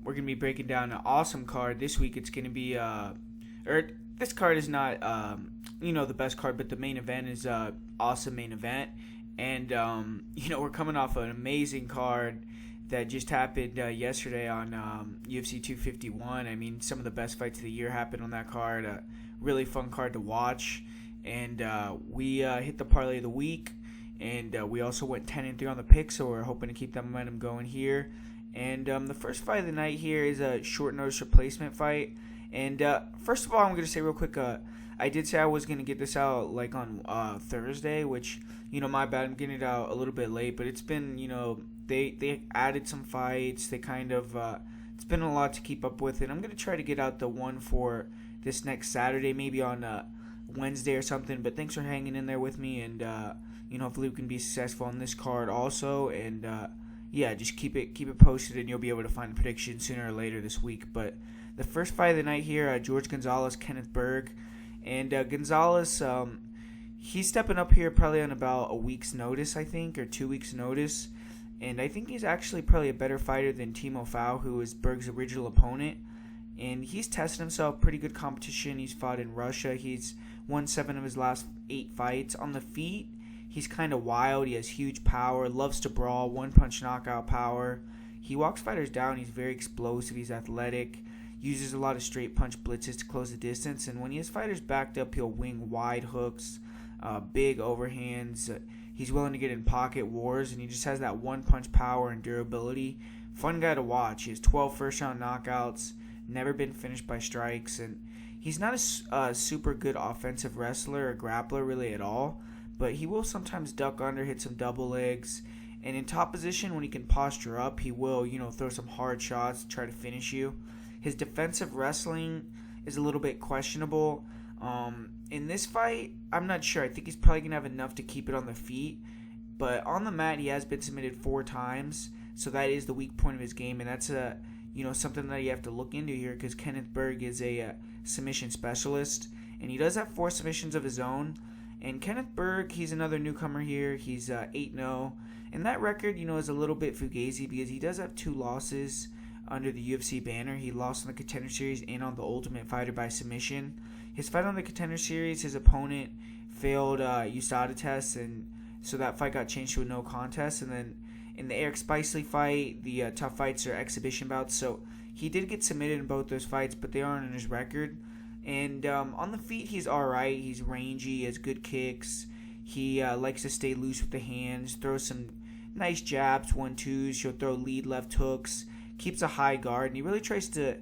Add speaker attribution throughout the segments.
Speaker 1: we're going to be breaking down an awesome card. This week it's going to be, this card is not, the best card, but the main event is awesome main event. And, we're coming off an amazing card that just happened yesterday on UFC 251. I mean, some of the best fights of the year happened on that card. A really fun card to watch. And we hit the parlay of the week. And we also went 10-3 on the pick, so we're hoping to keep that momentum going here. And the first fight of the night here is a short notice replacement fight. And first of all, I'm going to say real quick, I did say I was going to get this out like on Thursday, which, my bad, I'm getting it out a little bit late. But it's been, they added some fights. They kind of, it's been a lot to keep up with. And I'm going to try to get out the one for this next Saturday, maybe on Wednesday or something. But thanks for hanging in there with me. And, hopefully we can be successful on this card also. And, just keep it posted and you'll be able to find a prediction sooner or later this week. But the first fight of the night here, Jorge Gonzalez, Kenneth Bergh. And Gonzalez, he's stepping up here probably on about a week's notice, I think, or 2 weeks' notice. And I think he's actually probably a better fighter than Timo Fowl, who was Bergh's original opponent. And he's tested himself, pretty good competition. He's fought in Russia. He's won 7 of his last 8 fights. On the feet, he's kind of wild. He has huge power, loves to brawl, one-punch knockout power. He walks fighters down. He's very explosive. He's athletic. Uses a lot of straight punch blitzes to close the distance. And when he has fighters backed up, he'll wing wide hooks, big overhands. He's willing to get in pocket wars. And he just has that one-punch power and durability. Fun guy to watch. He has 12 first-round knockouts. Never been finished by strikes. And he's not a super good offensive wrestler or grappler really at all. But he will sometimes duck under, hit some double legs. And in top position, when he can posture up, he will, throw some hard shots, try to finish you. His defensive wrestling is a little bit questionable. In this fight, I'm not sure. I think he's probably going to have enough to keep it on the feet. But on the mat, he has been submitted 4 times. So that is the weak point of his game. And that's something that you have to look into here because Kenneth Bergh is a submission specialist. And he does have 4 submissions of his own. And Kenneth Bergh, he's another newcomer here. He's 8-0. And that record, is a little bit fugazi because he does have 2 losses under the UFC banner. He lost on the Contender Series and on the Ultimate Fighter by submission. His fight on the Contender Series, his opponent failed USADA tests, and so that fight got changed to a no contest. And then in the Eric Spicely fight, the tough fights are exhibition bouts. So he did get submitted in both those fights, but they aren't in his record. And on the feet, he's alright. He's rangy, he has good kicks. He likes to stay loose with the hands, throws some nice jabs, 1-2s. He'll throw lead left hooks, keeps a high guard, and he really tries to,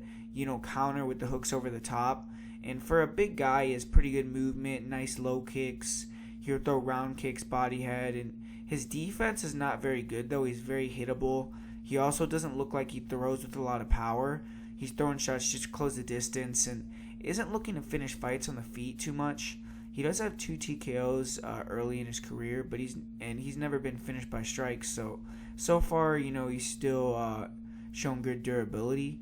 Speaker 1: counter with the hooks over the top. And for a big guy, he has pretty good movement, nice low kicks. He'll throw round kicks, body head, and his defense is not very good, though. He's very hittable. He also doesn't look like he throws with a lot of power. He's throwing shots just to close the distance and isn't looking to finish fights on the feet too much. He does have 2 TKOs early in his career, but he's never been finished by strikes. So far, he's still shown good durability.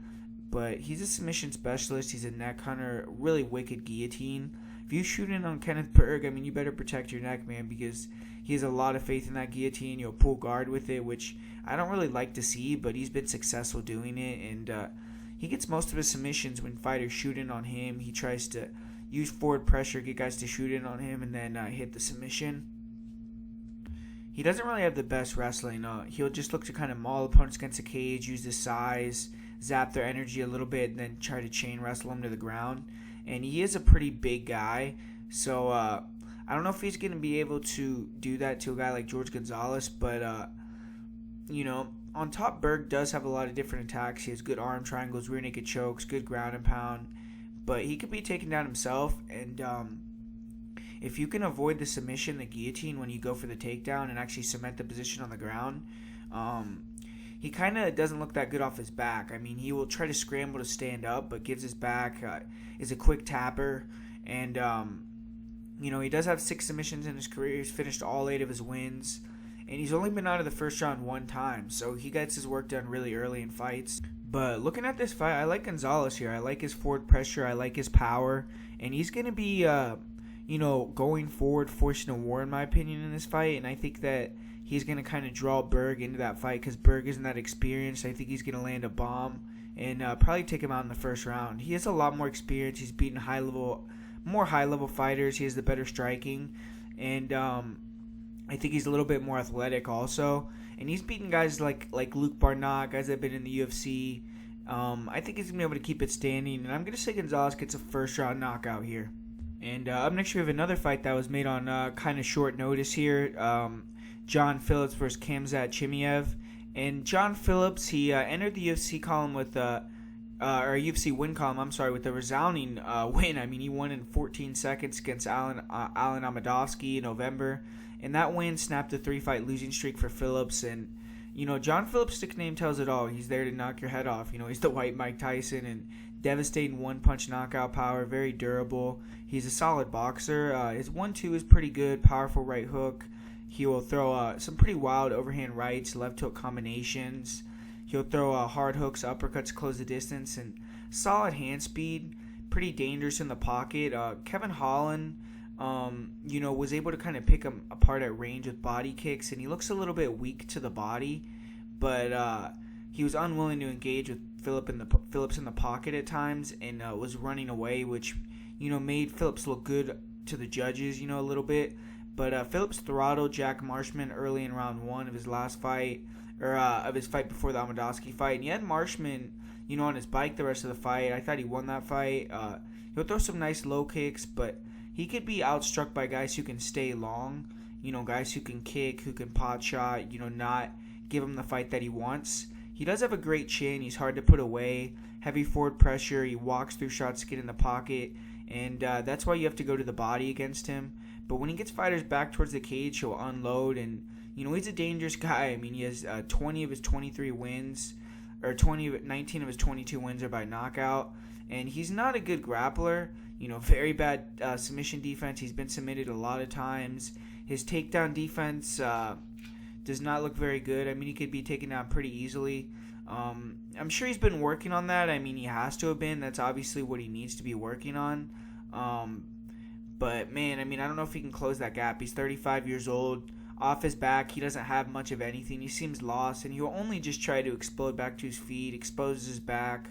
Speaker 1: But he's a submission specialist. He's a neck hunter, really wicked guillotine. If you shoot in on Kenneth Bergh, you better protect your neck, man, because he has a lot of faith in that guillotine. You'll pull guard with it, which I don't really like to see, but he's been successful doing it. And he gets most of his submissions when fighters shoot in on him. He tries to use forward pressure, get guys to shoot in on him, and then hit the submission. He doesn't really have the best wrestling. He'll just look to kind of maul opponents against the cage, use his size, zap their energy a little bit, and then try to chain wrestle them to the ground. And he is a pretty big guy, so I don't know if he's going to be able to do that to a guy like Jorge Gonzalez, but, on top, Bergh does have a lot of different attacks. He has good arm triangles, rear naked chokes, good ground and pound, but he could be taken down himself, and if you can avoid the submission, the guillotine, when you go for the takedown and actually cement the position on the ground, he kind of doesn't look that good off his back. He will try to scramble to stand up, but gives his back, is a quick tapper, and, he does have 6 submissions in his career. He's finished all 8 of his wins, and he's only been out of the first round 1 time, so he gets his work done really early in fights. But looking at this fight, I like Gonzalez here. I like his forward pressure. I like his power, and he's going to be, going forward, forcing a war, in my opinion, in this fight, and I think that he's going to kind of draw Bergh into that fight because Bergh isn't that experienced. I think he's going to land a bomb and probably take him out in the first round. He has a lot more experience. He's beaten more high-level fighters. He has the better striking. And I think he's a little bit more athletic also. And he's beaten guys like Luke Barnett, guys that have been in the UFC. I think he's going to be able to keep it standing. And I'm going to say Gonzalez gets a first-round knockout here. And up next we have another fight that was made on kind of short notice here. John Phillips versus Khamzat Chimaev. And John Phillips, he entered the UFC column with or UFC win column, with a resounding win. I mean, he won in 14 seconds against Alan Amadovsky in November. And that win snapped a 3-fight losing streak for Phillips. And, John Phillips' nickname tells it all. He's there to knock your head off. He's the white Mike Tyson and devastating one-punch knockout power, very durable. He's a solid boxer. His 1-2 is pretty good, powerful right hook. He will throw some pretty wild overhand rights, left hook combinations. He'll throw hard hooks, uppercuts to close the distance, and solid hand speed. Pretty dangerous in the pocket. Kevin Holland, was able to kind of pick him apart at range with body kicks, and he looks a little bit weak to the body, but he was unwilling to engage with Phillips in the pocket at times, and was running away, which made Phillips look good to the judges, a little bit. But Phillips throttled Jack Marshman early in round 1 of his last fight, or of his fight before the Amadovsky fight. And he had Marshman, on his bike the rest of the fight. I thought he won that fight. He'll throw some nice low kicks, but he could be outstruck by guys who can stay long, guys who can kick, who can pot shot, not give him the fight that he wants. He does have a great chin. He's hard to put away. Heavy forward pressure. He walks through shots to get in the pocket. And that's why you have to go to the body against him. But when he gets fighters back towards the cage, he'll unload. And, he's a dangerous guy. I mean, he has 20 of his 23 wins, or 19 of his 22 wins are by knockout. And he's not a good grappler. Very bad submission defense. He's been submitted a lot of times. His takedown defense does not look very good. I mean, he could be taken down pretty easily. I'm sure he's been working on that. I mean, he has to have been. That's obviously what he needs to be working on. But, man, I mean, I don't know if he can close that gap. He's 35 years old. Off his back, he doesn't have much of anything. He seems lost, and he'll only just try to explode back to his feet, exposes his back.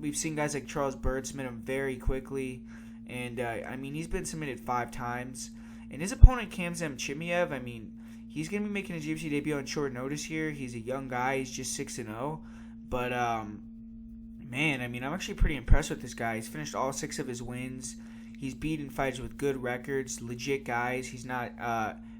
Speaker 1: We've seen guys like Charles Byrd submit him very quickly. And, he's been submitted 5 times. And his opponent, Khamzat Chimaev, he's going to be making his UFC debut on short notice here. He's a young guy. He's just 6-0. But, man, I'm actually pretty impressed with this guy. He's finished all 6 of his wins. He's beaten fighters with good records, legit guys. He's not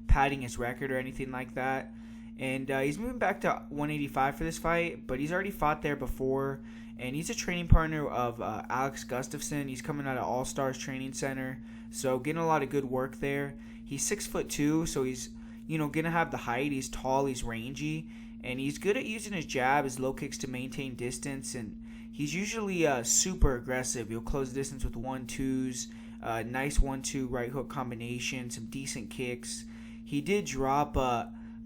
Speaker 1: padding his record or anything like that. And he's moving back to 185 for this fight, but he's already fought there before. And he's a training partner of Alex Gustafsson. He's coming out of All Stars Training Center, so getting a lot of good work there. He's 6'2", so he's gonna have the height. He's tall, he's rangy, and he's good at using his jab, his low kicks to maintain distance. And he's usually super aggressive. He'll close the distance with 1-2s. Nice 1-2 right hook combination, some decent kicks. He did drop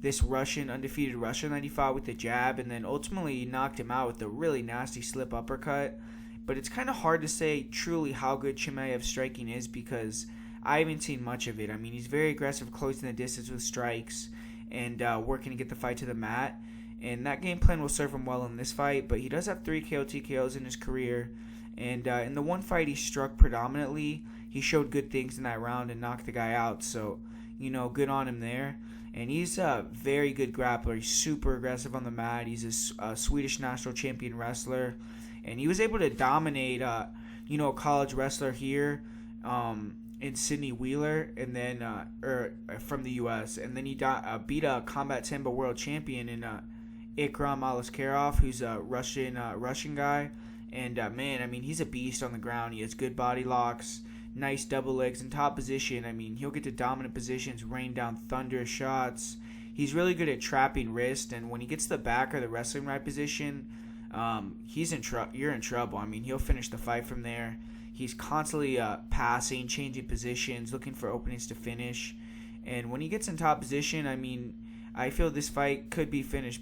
Speaker 1: this undefeated Russian that he fought with the jab, and then ultimately knocked him out with a really nasty slip uppercut. But it's kind of hard to say truly how good Chimaev's striking is because I haven't seen much of it. He's very aggressive, closing the distance with strikes and working to get the fight to the mat. And that game plan will serve him well in this fight, but he does have 3 KO TKOs in his career. And in the one fight he struck predominantly, he showed good things in that round and knocked the guy out. So, good on him there. And he's a very good grappler. He's super aggressive on the mat. He's a Swedish national champion wrestler. And he was able to dominate, a college wrestler here in Sydney Wheeler, and then from the U.S. And then he beat a Combat Sambo world champion in Ikram Aliskerov, who's a Russian guy. And, he's a beast on the ground. He has good body locks, nice double legs in top position. He'll get to dominant positions, rain down thunderous shots. He's really good at trapping wrist, and when he gets the back or the wrestling right position, you're in trouble. He'll finish the fight from there. He's constantly passing, changing positions, looking for openings to finish. And when he gets in top position, I feel this fight could be finished,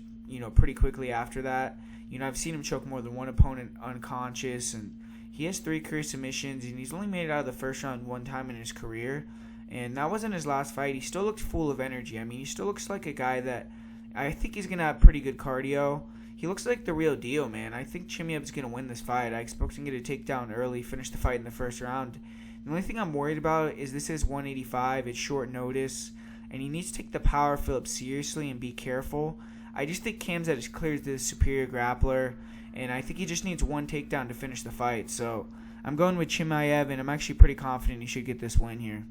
Speaker 1: pretty quickly after that. I've seen him choke more than one opponent unconscious, and he has 3 career submissions, and he's only made it out of the first round 1 time in his career. And that wasn't his last fight. He still looked full of energy. I mean, he still looks like a guy that I think he's going to have pretty good cardio. He looks like the real deal, man. I think Chimaev's going to win this fight. I expect him to get a takedown early, finish the fight in the first round. The only thing I'm worried about is this is 185. It's short notice, and he needs to take the power Phillips seriously and be careful. I just think Khamzat is clearly the superior grappler, and I think he just needs one takedown to finish the fight. So I'm going with Chimaev, and I'm actually pretty confident he should get this win here.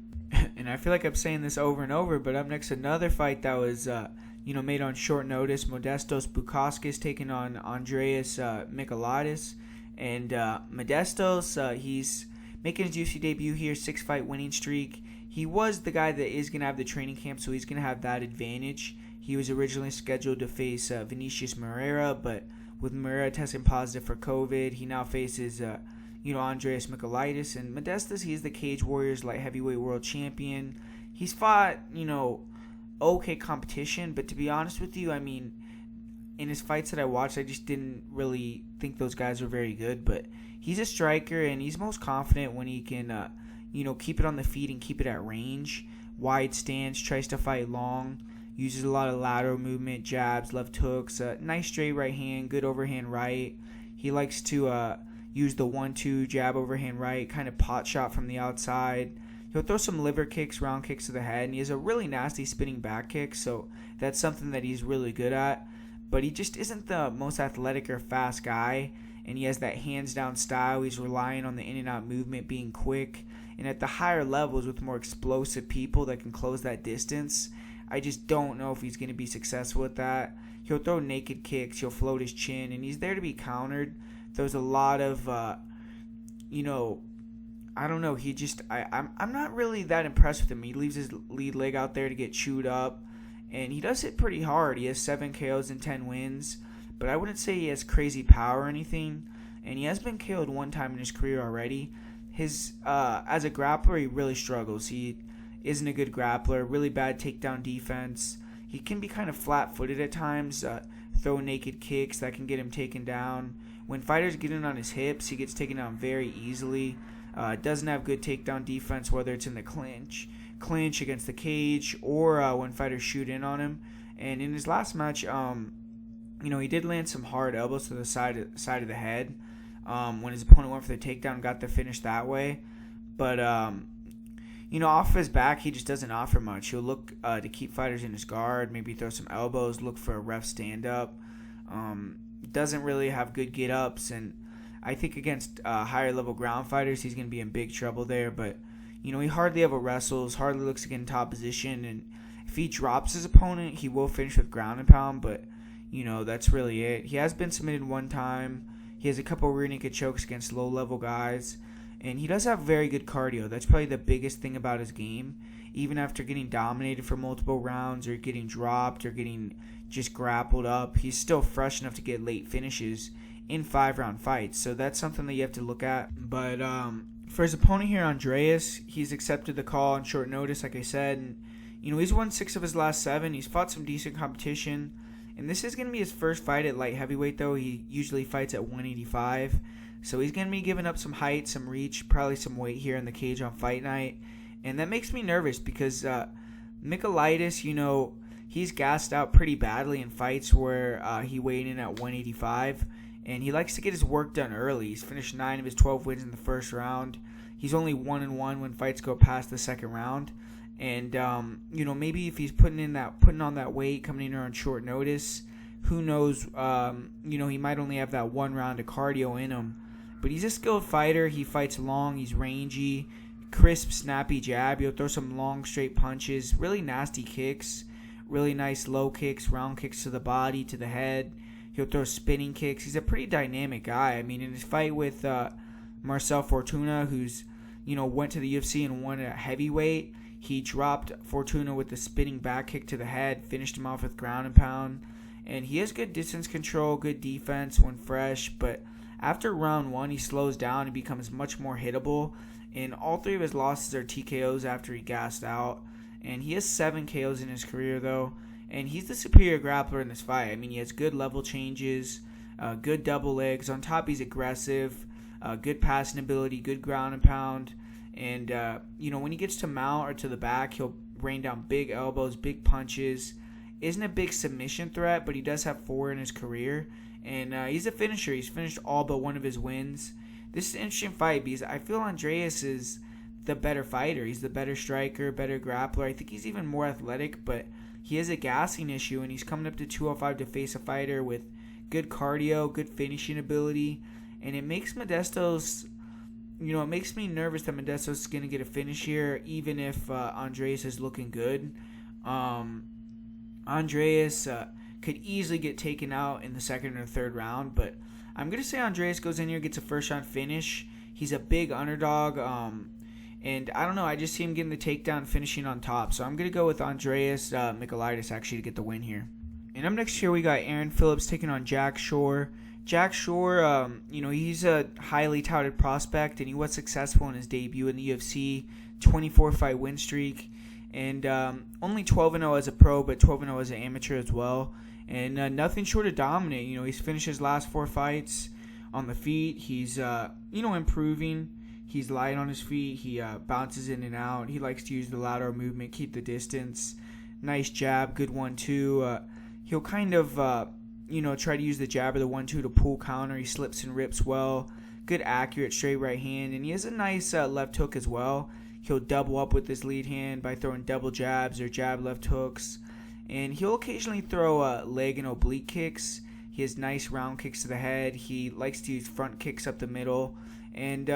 Speaker 1: And I feel like I'm saying this over and over, but up next, another fight that was made on short notice. Modestas Bukauskas taking on Andreas Michailidis. And Modestas, he's making his UFC debut here, 6-fight winning streak. He was the guy that is going to have the training camp, so he's going to have that advantage. He was originally scheduled to face Vinicius Moreira, but with Moreira testing positive for COVID, he now faces Andreas Michailidis. And Modestas, he's the Cage Warriors light heavyweight world champion. He's fought, okay competition, but to be honest with you, I mean, in his fights that I watched, I just didn't really think those guys were very good. But he's a striker, and he's most confident when he can, keep it on the feet and keep it at range. Wide stance, tries to fight long, uses a lot of lateral movement, jabs, left hooks, nice straight right hand, good overhand right. He likes to use the 1-2 jab overhand right, kind of pot shot from the outside. He'll throw some liver kicks, round kicks to the head, and he has a really nasty spinning back kick, so that's something that he's really good at. But he just isn't the most athletic or fast guy, and he has that hands-down style. He's relying on the in-and-out movement being quick, and at the higher levels with more explosive people that can close that distance, I just don't know if he's going to be successful with that. He'll throw naked kicks, he'll float his chin, and he's there to be countered. There's a lot of, I don't know. I'm not really that impressed with him. He leaves his lead leg out there to get chewed up, and he does hit pretty hard. He has 7 KOs and 10 wins, but I wouldn't say he has crazy power or anything. And he has been KO'd one time in his career already. As a grappler, he really struggles. He isn't a good grappler. Really bad takedown defense. He can be kind of flat-footed at times. Throw naked kicks that can get him taken down. When fighters get in on his hips, he gets taken down very easily. Doesn't have good takedown defense, whether it's in the clinch against the cage, or when fighters shoot in on him. And in his last match, he did land some hard elbows to the side of the head when his opponent went for the takedown, got the finish that way. But off his back, he just doesn't offer much. He'll look to keep fighters in his guard, maybe throw some elbows, look for a ref stand-up. Doesn't really have good get-ups, and I think against higher-level ground fighters, he's going to be in big trouble there. But, he hardly ever wrestles, hardly looks to get in top position, and if he drops his opponent, he will finish with ground and pound, but, that's really it. He has been submitted one time. He has a couple rear naked chokes against low-level guys, and he does have very good cardio. That's probably the biggest thing about his game. Even after getting dominated for multiple rounds or getting dropped or getting just grappled up, he's still fresh enough to get late finishes in 5-round fights. So that's something that you have to look at. But for his opponent here, Andreas, he's accepted the call on short notice, like I said. And, he's won 6 of his last 7. He's fought some decent competition. And this is going to be his first fight at light heavyweight, though. He usually fights at 185. So he's going to be giving up some height, some reach, probably some weight here in the cage on fight night. And that makes me nervous because Michailidis, he's gassed out pretty badly in fights where he weighed in at 185. And he likes to get his work done early. He's finished 9 of his 12 wins in the first round. He's only 1-1 when fights go past the second round. And, maybe if he's putting on that weight, coming in here on short notice, who knows, he might only have that 1 round of cardio in him. But he's a skilled fighter. He fights long. He's rangy. Crisp, snappy jab. He'll throw some long, straight punches. Really nasty kicks. Really nice low kicks, round kicks to the body, to the head. He'll throw spinning kicks. He's a pretty dynamic guy. I mean, in his fight with Marcel Fortuna, who's, went to the UFC and won at heavyweight, he dropped Fortuna with the spinning back kick to the head, finished him off with ground and pound. And he has good distance control, good defense when fresh, but after round 1, he slows down and becomes much more hittable. And all 3 of his losses are TKOs after he gassed out. And he has 7 KOs in his career, though. And he's the superior grappler in this fight. I mean, he has good level changes, good double legs. On top, he's aggressive, good passing ability, good ground and pound. And, when he gets to mount or to the back, he'll rain down big elbows, big punches. Isn't a big submission threat, but he does have 4 in his career. And he's a finisher. He's finished all but one of his wins. This is an interesting fight because I feel Andreas is the better fighter. He's the better striker, better grappler. I think he's even more athletic, but he has a gassing issue, and he's coming up to 205 to face a fighter with good cardio, good finishing ability. And it makes Modestas... it makes me nervous that Modestas is going to get a finish here, even if Andreas is looking good. Andreas could easily get taken out in the second or third round, but I'm going to say Andreas goes in here, gets a first-round finish. He's a big underdog, and I don't know, I just see him getting the takedown, finishing on top. So I'm going to go with Andreas Michailidis, actually, to get the win here. And up next here, we got Aaron Phillips taking on Jack Shore. Jack Shore, he's a highly touted prospect, and he was successful in his debut in the UFC, 24-fight win streak, and only 12-0 as a pro, but 12-0 as an amateur as well, and nothing short of dominant. He's finished his last 4 fights on the feet. He's, improving. He's light on his feet. He bounces in and out. He likes to use the lateral movement, keep the distance. Nice jab, good 1-2. He'll kind of... try to use the jab or the 1-2 to pull counter. He slips and rips well. Good accurate straight right hand. And he has a nice left hook as well. He'll double up with his lead hand by throwing double jabs or jab left hooks. And he'll occasionally throw leg and oblique kicks. He has nice round kicks to the head. He likes to use front kicks up the middle. And,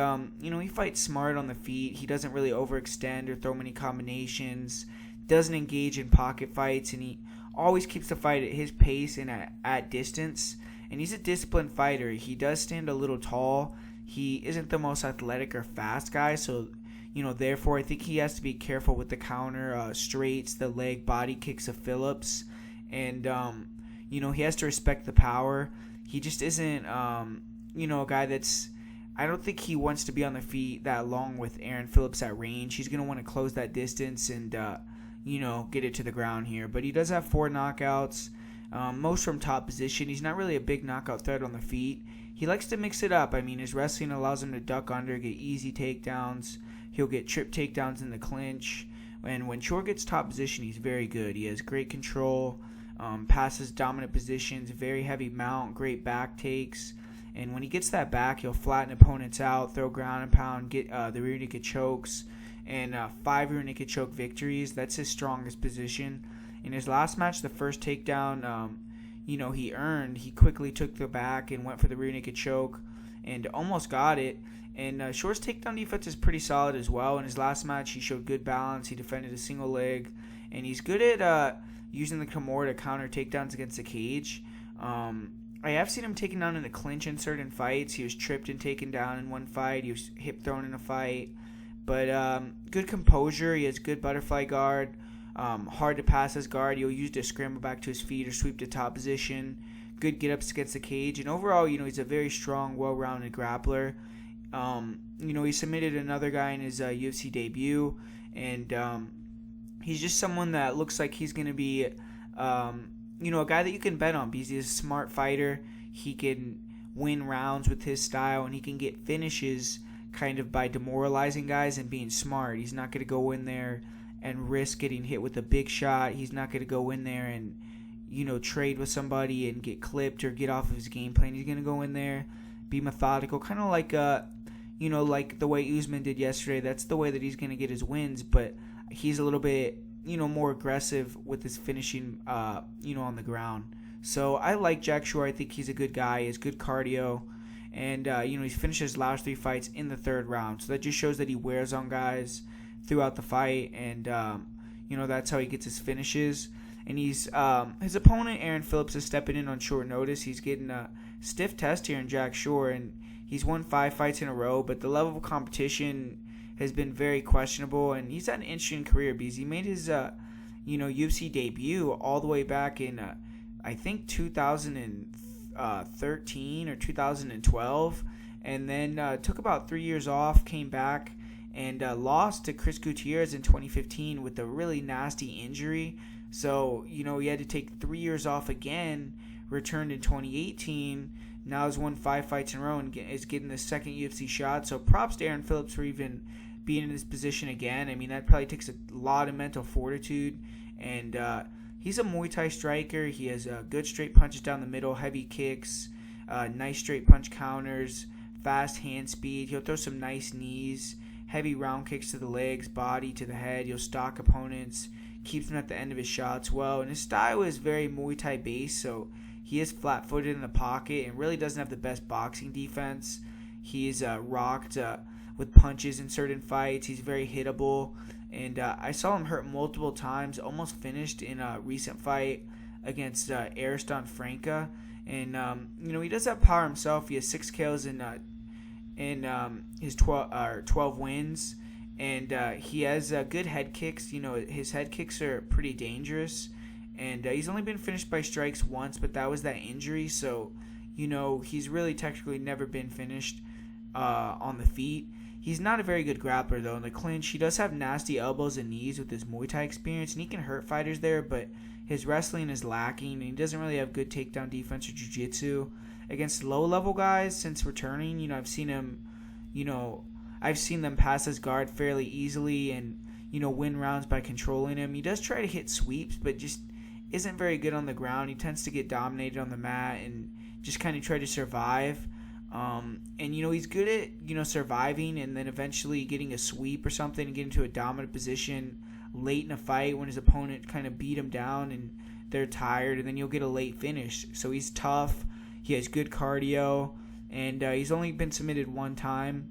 Speaker 1: he fights smart on the feet. He doesn't really overextend or throw many combinations. Doesn't engage in pocket fights. And he always keeps the fight at his pace and at distance. And he's a disciplined fighter. He does stand a little tall. He isn't the most athletic or fast guy. So, therefore, I think he has to be careful with the counter straights, the leg body kicks of Phillips. And, he has to respect the power. He just isn't, a guy that's... I don't think he wants to be on the feet that long with Aaron Phillips at range. He's going to want to close that distance and... get it to the ground here. But he does have 4 knockouts, most from top position. He's not really a big knockout threat on the feet. He likes to mix it up. I mean, his wrestling allows him to duck under, get easy takedowns. He'll get trip takedowns in the clinch. And when Shore gets top position, he's very good. He has great control, passes dominant positions, very heavy mount, great back takes. And when he gets that back, he'll flatten opponents out, throw ground and pound, get the rear naked chokes. And 5 rear naked choke victories. That's his strongest position. In his last match, the first takedown, he earned. He quickly took the back and went for the rear naked choke and almost got it. And Shore's takedown defense is pretty solid as well. In his last match, he showed good balance. He defended a single leg. And he's good at using the Kimura to counter takedowns against the cage. I have seen him taken down in the clinch in certain fights. He was tripped and taken down in one fight. He was hip thrown in a fight. But good composure. He has good butterfly guard. Hard to pass his guard. He'll use to scramble back to his feet or sweep to top position. Good get-ups against the cage. And overall, he's a very strong, well-rounded grappler. He submitted another guy in his UFC debut. And he's just someone that looks like he's going to be, a guy that you can bet on because he's a smart fighter. He can win rounds with his style, and he can get finishes kind of by demoralizing guys and being smart. He's not going to go in there and risk getting hit with a big shot. He's not going to go in there and, trade with somebody and get clipped or get off of his game plan. He's going to go in there, be methodical, kind of like, like the way Usman did yesterday. That's the way that he's going to get his wins, but he's a little bit, more aggressive with his finishing, on the ground. So I like Jack Shore. I think he's a good guy. He has good cardio. And, he's finished his last 3 fights in the 3rd round. So that just shows that he wears on guys throughout the fight. And, that's how he gets his finishes. And he's his opponent, Aaron Phillips, is stepping in on short notice. He's getting a stiff test here in Jack Shore. And he's won 5 fights in a row. But the level of competition has been very questionable. And he's had an interesting career because he made his, UFC debut all the way back in, I think, 2013 or 2012, and then took about 3 years off, came back, and lost to Chris Gutierrez in 2015 with a really nasty injury. So, he had to take 3 years off again, returned in 2018, now has won 5 fights in a row and is getting the second UFC shot. So props to Aaron Phillips for even being in this position again. I mean, that probably takes a lot of mental fortitude. And he's a Muay Thai striker. He has good straight punches down the middle, heavy kicks, nice straight punch counters, fast hand speed. He'll throw some nice knees, heavy round kicks to the legs, body to the head. He'll stalk opponents, keeps them at the end of his shots well. And his style is very Muay Thai based, so he is flat-footed in the pocket and really doesn't have the best boxing defense. He's rocked with punches in certain fights. He's very hittable. And I saw him hurt multiple times, almost finished in a recent fight against Ariston Franca. And, he does have power himself. He has 6 KOs in his 12 wins. And he has good head kicks. His head kicks are pretty dangerous. And he's only been finished by strikes once, but that was that injury. So, he's really technically never been finished on the feet. He's not a very good grappler, though, in the clinch. He does have nasty elbows and knees with his Muay Thai experience, and he can hurt fighters there, but his wrestling is lacking, and he doesn't really have good takedown defense or jiu-jitsu. Against low-level guys, since returning, I've seen him, I've seen them pass his guard fairly easily and, win rounds by controlling him. He does try to hit sweeps, but just isn't very good on the ground. He tends to get dominated on the mat and just kind of try to survive. And he's good at surviving and then eventually getting a sweep or something and getting into a dominant position late in a fight when his opponent kind of beat him down and they're tired, and then you'll get a late finish. So he's tough. He has good cardio, and he's only been submitted one time.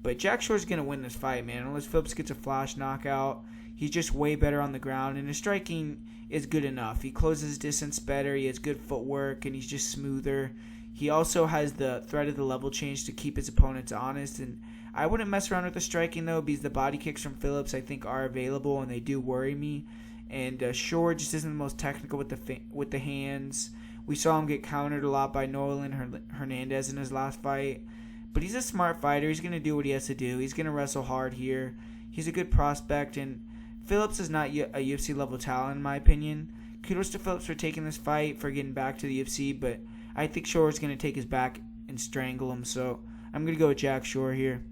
Speaker 1: But Jack Shore's going to win this fight, man, unless Phillips gets a flash knockout. He's just way better on the ground, and his striking is good enough. He closes distance better, he has good footwork, and he's just smoother. He also has the threat of the level change to keep his opponents honest, and I wouldn't mess around with the striking, though, because the body kicks from Phillips, I think, are available, and they do worry me. And Shore just isn't the most technical with the hands. We saw him get countered a lot by Nolan Hernandez in his last fight. But he's a smart fighter. He's going to do what he has to do. He's going to wrestle hard here. He's a good prospect, and Phillips is not a UFC-level talent, in my opinion. Kudos to Phillips for taking this fight, for getting back to the UFC, but I think Shore is going to take his back and strangle him, so I'm going to go with Jack Shore here.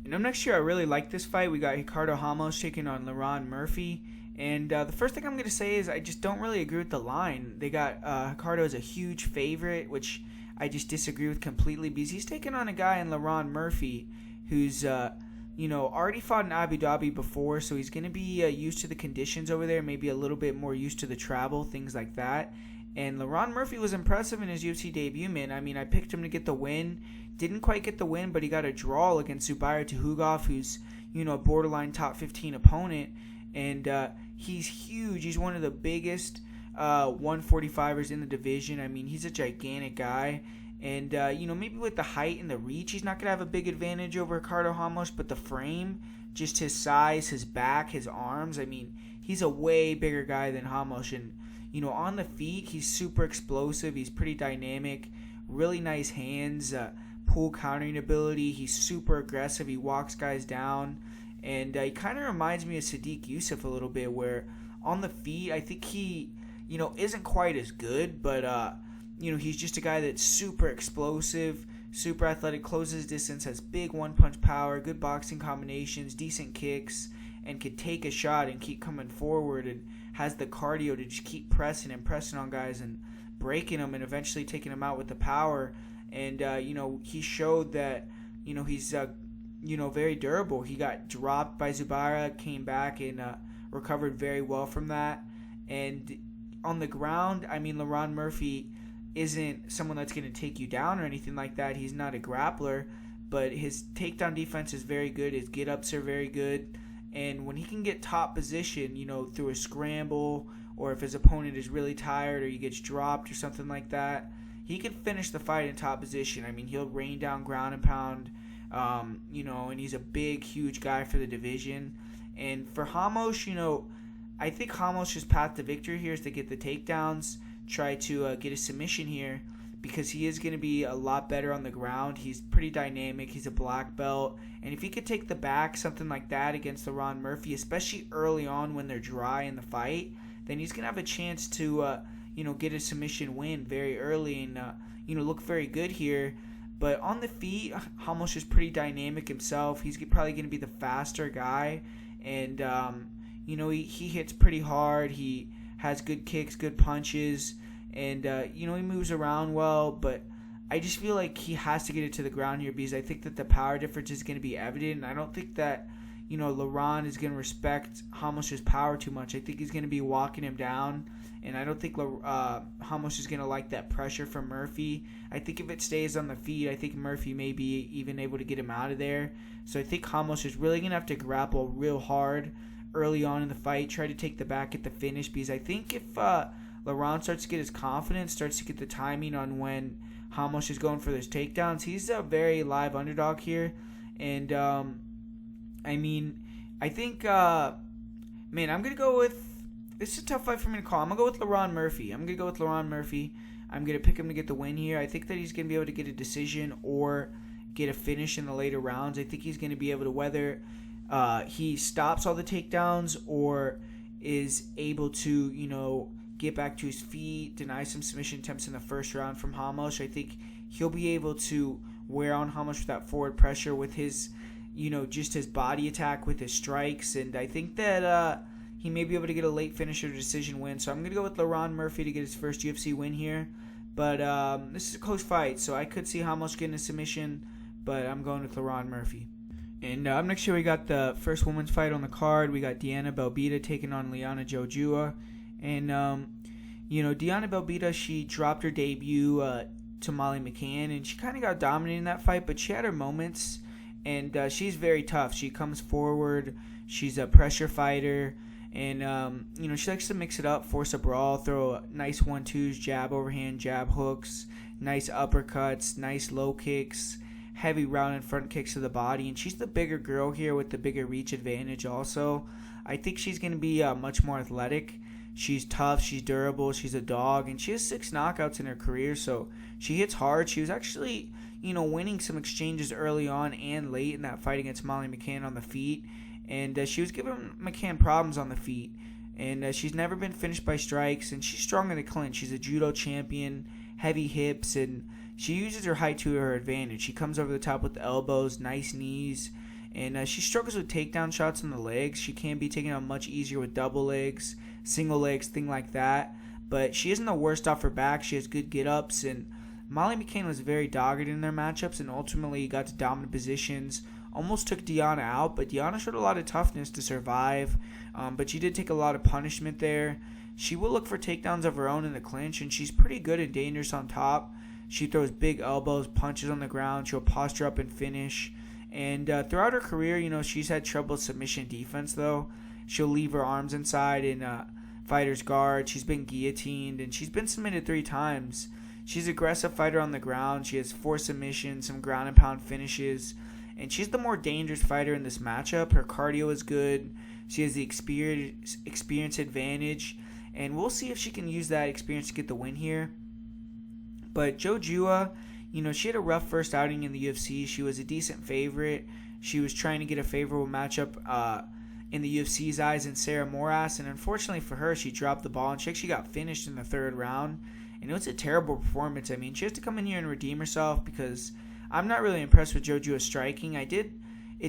Speaker 1: And up next year, I really like this fight. We got Ricardo Ramos taking on Lerone Murphy. And the first thing I'm going to say is I just don't really agree with the line. They got Ricardo as a huge favorite, which I just disagree with completely, because he's taking on a guy in Lerone Murphy who's, already fought in Abu Dhabi before, so he's going to be used to the conditions over there, maybe a little bit more used to the travel, things like that. And Lerone Murphy was impressive in his UFC debut, man. I mean, I picked him to get the win. Didn't quite get the win, but he got a draw against Zubair Tukhugov, who's, a borderline top 15 opponent. And he's huge. He's one of the biggest 145ers in the division. I mean, he's a gigantic guy. And, maybe with the height and the reach, he's not going to have a big advantage over Ricardo Ramos, but the frame, just his size, his back, his arms, I mean, he's a way bigger guy than Ramos. And, on the feet, he's super explosive. He's pretty dynamic, really nice hands, pull countering ability. He's super aggressive. He walks guys down. And he kind of reminds me of Sadiq Yusuff a little bit, where on the feet, I think he, isn't quite as good, but, he's just a guy that's super explosive, super athletic, closes distance, has big one-punch power, good boxing combinations, decent kicks, and could take a shot and keep coming forward, and has the cardio to just keep pressing and pressing on guys and breaking them and eventually taking them out with the power. And, he showed that, he's, very durable. He got dropped by Zubair, came back and recovered very well from that. And on the ground, I mean, Lerone Murphy isn't someone that's going to take you down or anything like that. He's not a grappler, but his takedown defense is very good. His get-ups are very good. And when he can get top position, through a scramble, or if his opponent is really tired or he gets dropped or something like that, he can finish the fight in top position. I mean, he'll rain down ground and pound, and he's a big, huge guy for the division. And for Ramos, I think Ramos' path to victory here is to get the takedowns, try to get a submission here, because he is going to be a lot better on the ground. He's pretty dynamic. He's a black belt. And if he could take the back, something like that, against Lerone Murphy, especially early on when they're dry in the fight, then he's going to have a chance to, get a submission win very early and, look very good here. But on the feet, Ramos is pretty dynamic himself. He's probably going to be the faster guy. And, he hits pretty hard. He has good kicks, good punches. And, he moves around well. But I just feel like he has to get it to the ground here because I think that the power difference is going to be evident. And I don't think that, Lerone is going to respect Ramos' power too much. I think he's going to be walking him down. And I don't think Ramos is going to like that pressure from Murphy. I think if it stays on the feet, I think Murphy may be even able to get him out of there. So I think Ramos is really going to have to grapple real hard early on in the fight, try to take the back at the finish. Because I think if Lerone starts to get his confidence, starts to get the timing on when Ramos is going for those takedowns, he's a very live underdog here. And, I think, I'm going to go with... This is a tough fight for me to call. I'm going to go with Lerone Murphy. I'm going to pick him to get the win here. I think that he's going to be able to get a decision or get a finish in the later rounds. I think he's going to be able to, whether he stops all the takedowns or is able to, get back to his feet, deny some submission attempts in the first round from Ramos. I think he'll be able to wear on Ramos with that forward pressure with his, just his body attack with his strikes. And I think that... he may be able to get a late finish or decision win. So I'm going to go with Lerone Murphy to get his first UFC win here. But this is a close fight, so I could see Ramos getting a submission, but I'm going with Lerone Murphy. And up next here we got the first women's fight on the card. We got Diana Belbita taking on Liana Jojua. And, Diana Belbita, she dropped her debut to Molly McCann, and she kind of got dominated in that fight, but she had her moments, and she's very tough. She comes forward. She's a pressure fighter. And, she likes to mix it up, force a brawl, throw nice 1-2s, jab overhand, jab hooks, nice uppercuts, nice low kicks, heavy round and front kicks to the body. And she's the bigger girl here with the bigger reach advantage also. I think she's going to be much more athletic. She's tough, she's durable, she's a dog, and she has 6 knockouts in her career, so she hits hard. She was actually, winning some exchanges early on and late in that fight against Molly McCann on the feet. And she was giving McCann problems on the feet. And she's never been finished by strikes. And she's strong in the clinch. She's a judo champion, heavy hips. And she uses her height to her advantage. She comes over the top with the elbows, nice knees. And she struggles with takedown shots on the legs. She can be taken out much easier with double legs, single legs, thing like that. But she isn't the worst off her back. She has good get-ups. And Molly McCann was very dogged in their matchups. And ultimately got to dominant positions. Almost took Diana out, but Diana showed a lot of toughness to survive. But she did take a lot of punishment there. She will look for takedowns of her own in the clinch, and she's pretty good and dangerous on top. She throws big elbows, punches on the ground. She'll posture up and finish. And throughout her career, she's had trouble with submission defense, though. She'll leave her arms inside in fighter's guard. She's been guillotined, and she's been submitted 3 times. She's an aggressive fighter on the ground. She has 4 submissions, some ground and pound finishes. And she's the more dangerous fighter in this matchup. Her cardio is good. She has the experience advantage. And we'll see if she can use that experience to get the win here. But Jojua, she had a rough first outing in the UFC. She was a decent favorite. She was trying to get a favorable matchup in the UFC's eyes in Sarah Moras. And unfortunately for her, she dropped the ball. And she actually got finished in the 3rd round. And it was a terrible performance. I mean, she has to come in here and redeem herself because... I'm not really impressed with Jojua's striking. It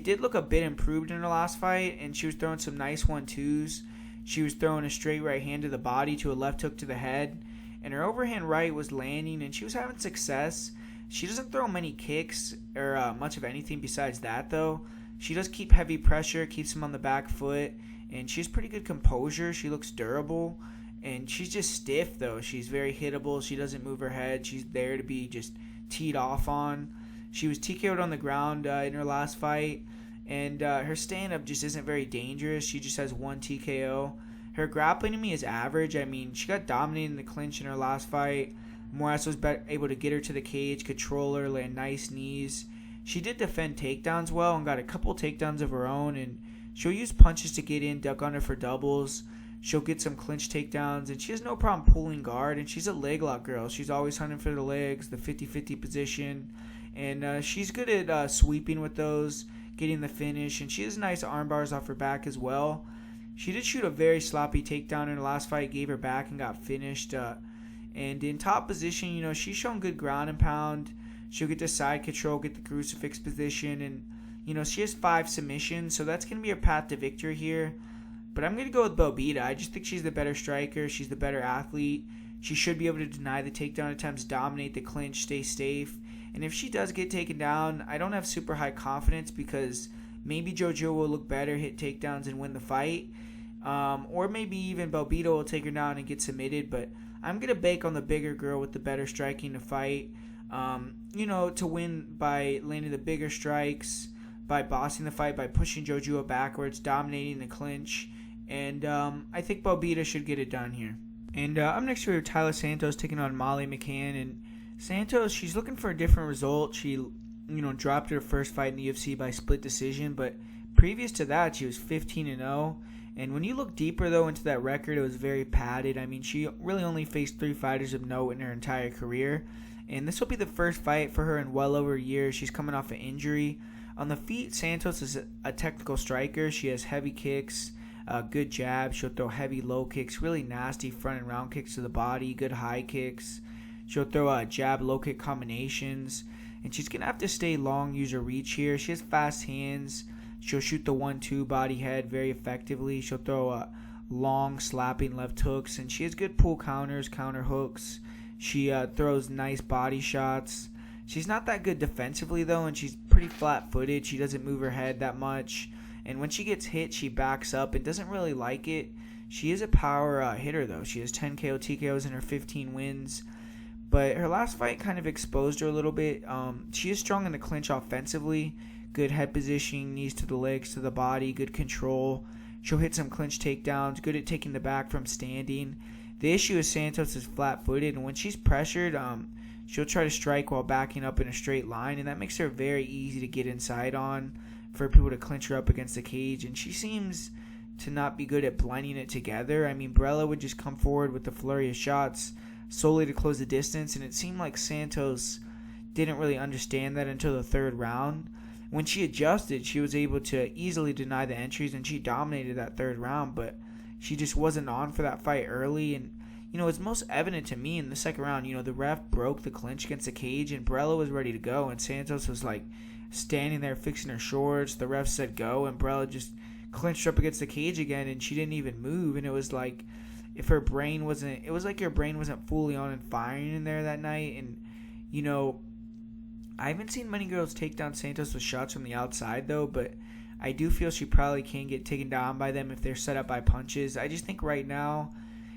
Speaker 1: did look a bit improved in her last fight, and she was throwing some nice 1-2s. She was throwing a straight right hand to the body to a left hook to the head, and her overhand right was landing, and she was having success. She doesn't throw many kicks or much of anything besides that, though. She does keep heavy pressure, keeps him on the back foot, and she has pretty good composure. She looks durable, and she's just stiff, though. She's very hittable. She doesn't move her head. She's there to be just teed off on. She was TKO'd on the ground in her last fight, and her stand-up just isn't very dangerous. She just has 1 TKO. Her grappling to me is average. I mean, she got dominated in the clinch in her last fight. Moras was able to get her to the cage, control her, land nice knees. She did defend takedowns well and got a couple takedowns of her own, and she'll use punches to get in, duck under for doubles. She'll get some clinch takedowns, and she has no problem pulling guard, and she's a leg lock girl. She's always hunting for the legs, the 50-50 position. And she's good at sweeping with those, getting the finish. And she has nice arm bars off her back as well. She did shoot a very sloppy takedown in her last fight, gave her back and got finished. And in top position, she's shown good ground and pound. She'll get the side control, get the crucifix position, and, she has 5 submissions, so that's going to be her path to victory here. But I'm going to go with Belbita. I just think she's the better striker. She's the better athlete. She should be able to deny the takedown attempts, dominate the clinch, stay safe. And if she does get taken down, I don't have super high confidence because maybe Jojua will look better, hit takedowns, and win the fight. Or maybe even Belbita will take her down and get submitted. But I'm going to bank on the bigger girl with the better striking to fight. To win by landing the bigger strikes, by bossing the fight, by pushing Jojua backwards, dominating the clinch. And I think Belbita should get it done here. And up next we have Taila Santos taking on Molly McCann. And Santos, she's looking for a different result. She, dropped her first fight in the UFC by split decision. But previous to that, she was 15-0. And when you look deeper, though, into that record, it was very padded. I mean, she really only faced 3 fighters of note in her entire career. And this will be the first fight for her in well over a year. She's coming off an injury. On the feet, Santos is a technical striker. She has heavy kicks, good jab. She'll throw heavy low kicks, really nasty front and round kicks to the body, good high kicks. She'll throw jab, low kick combinations. And she's going to have to stay long, use her reach here. She has fast hands. She'll shoot the 1-2 body head very effectively. She'll throw long slapping left hooks. And she has good pull counters, counter hooks. She throws nice body shots. She's not that good defensively, though, and she's pretty flat-footed. She doesn't move her head that much. And when she gets hit, she backs up and doesn't really like it. She is a power hitter, though. She has 10 KO TKOs in her 15 wins. But her last fight kind of exposed her a little bit. She is strong in the clinch offensively. Good head positioning, knees to the legs, to the body, good control. She'll hit some clinch takedowns, good at taking the back from standing. The issue is Santos is flat-footed, and when she's pressured, she'll try to strike while backing up in a straight line, and that makes her very easy to get inside on for people to clinch her up against the cage. And she seems to not be good at blending it together. I mean, Bergh would just come forward with the flurry of shots solely to close the distance, and it seemed like Santos didn't really understand that until the 3rd round. When she adjusted, she was able to easily deny the entries, and she dominated that 3rd round, but she just wasn't on for that fight early. And it's most evident to me in the 2nd round. The ref broke the clinch against the cage, and Bergh was ready to go, and Santos was standing there fixing her shorts. The ref said go, and Bergh just clinched up against the cage again, and she didn't even move. And it was like if her brain wasn't, it was like her brain wasn't fully on and firing in there that night. And I haven't seen many girls take down Santos with shots from the outside, though, but I do feel she probably can get taken down by them if they're set up by punches. I just think right now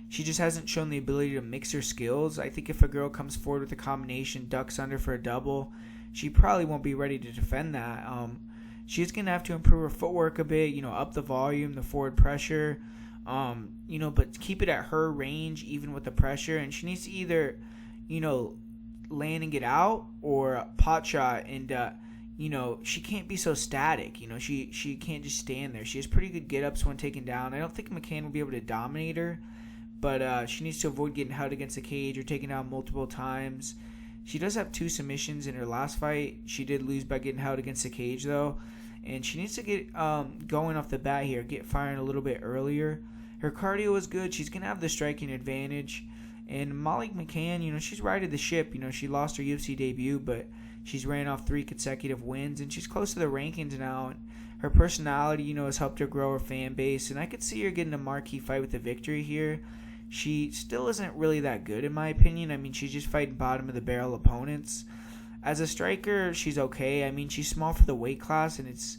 Speaker 1: she just hasn't shown the ability to mix her skills. I think if a girl comes forward with a combination, ducks under for a double, she probably won't be ready to defend that. She's going to have to improve her footwork a bit, up the volume, the forward pressure, but keep it at her range even with the pressure. And she needs to either, land and get out or pot shot. And, she can't be so static. She can't just stand there. She has pretty good get-ups when taken down. I don't think McCann will be able to dominate her, but she needs to avoid getting held against the cage or taken down multiple times. She does have 2 submissions in her last fight. She did lose by getting held against the cage, though. And she needs to get going off the bat here, get firing a little bit earlier. Her cardio is good. She's going to have the striking advantage. And Molly McCann, she's righted the ship. She lost her UFC debut, but she's ran off 3 consecutive wins, and she's close to the rankings now. And her personality, has helped her grow her fan base, and I could see her getting a marquee fight with a victory here. She still isn't really that good, in my opinion. I mean, she's just fighting bottom-of-the-barrel opponents. As a striker, she's okay. I mean, she's small for the weight class, and it's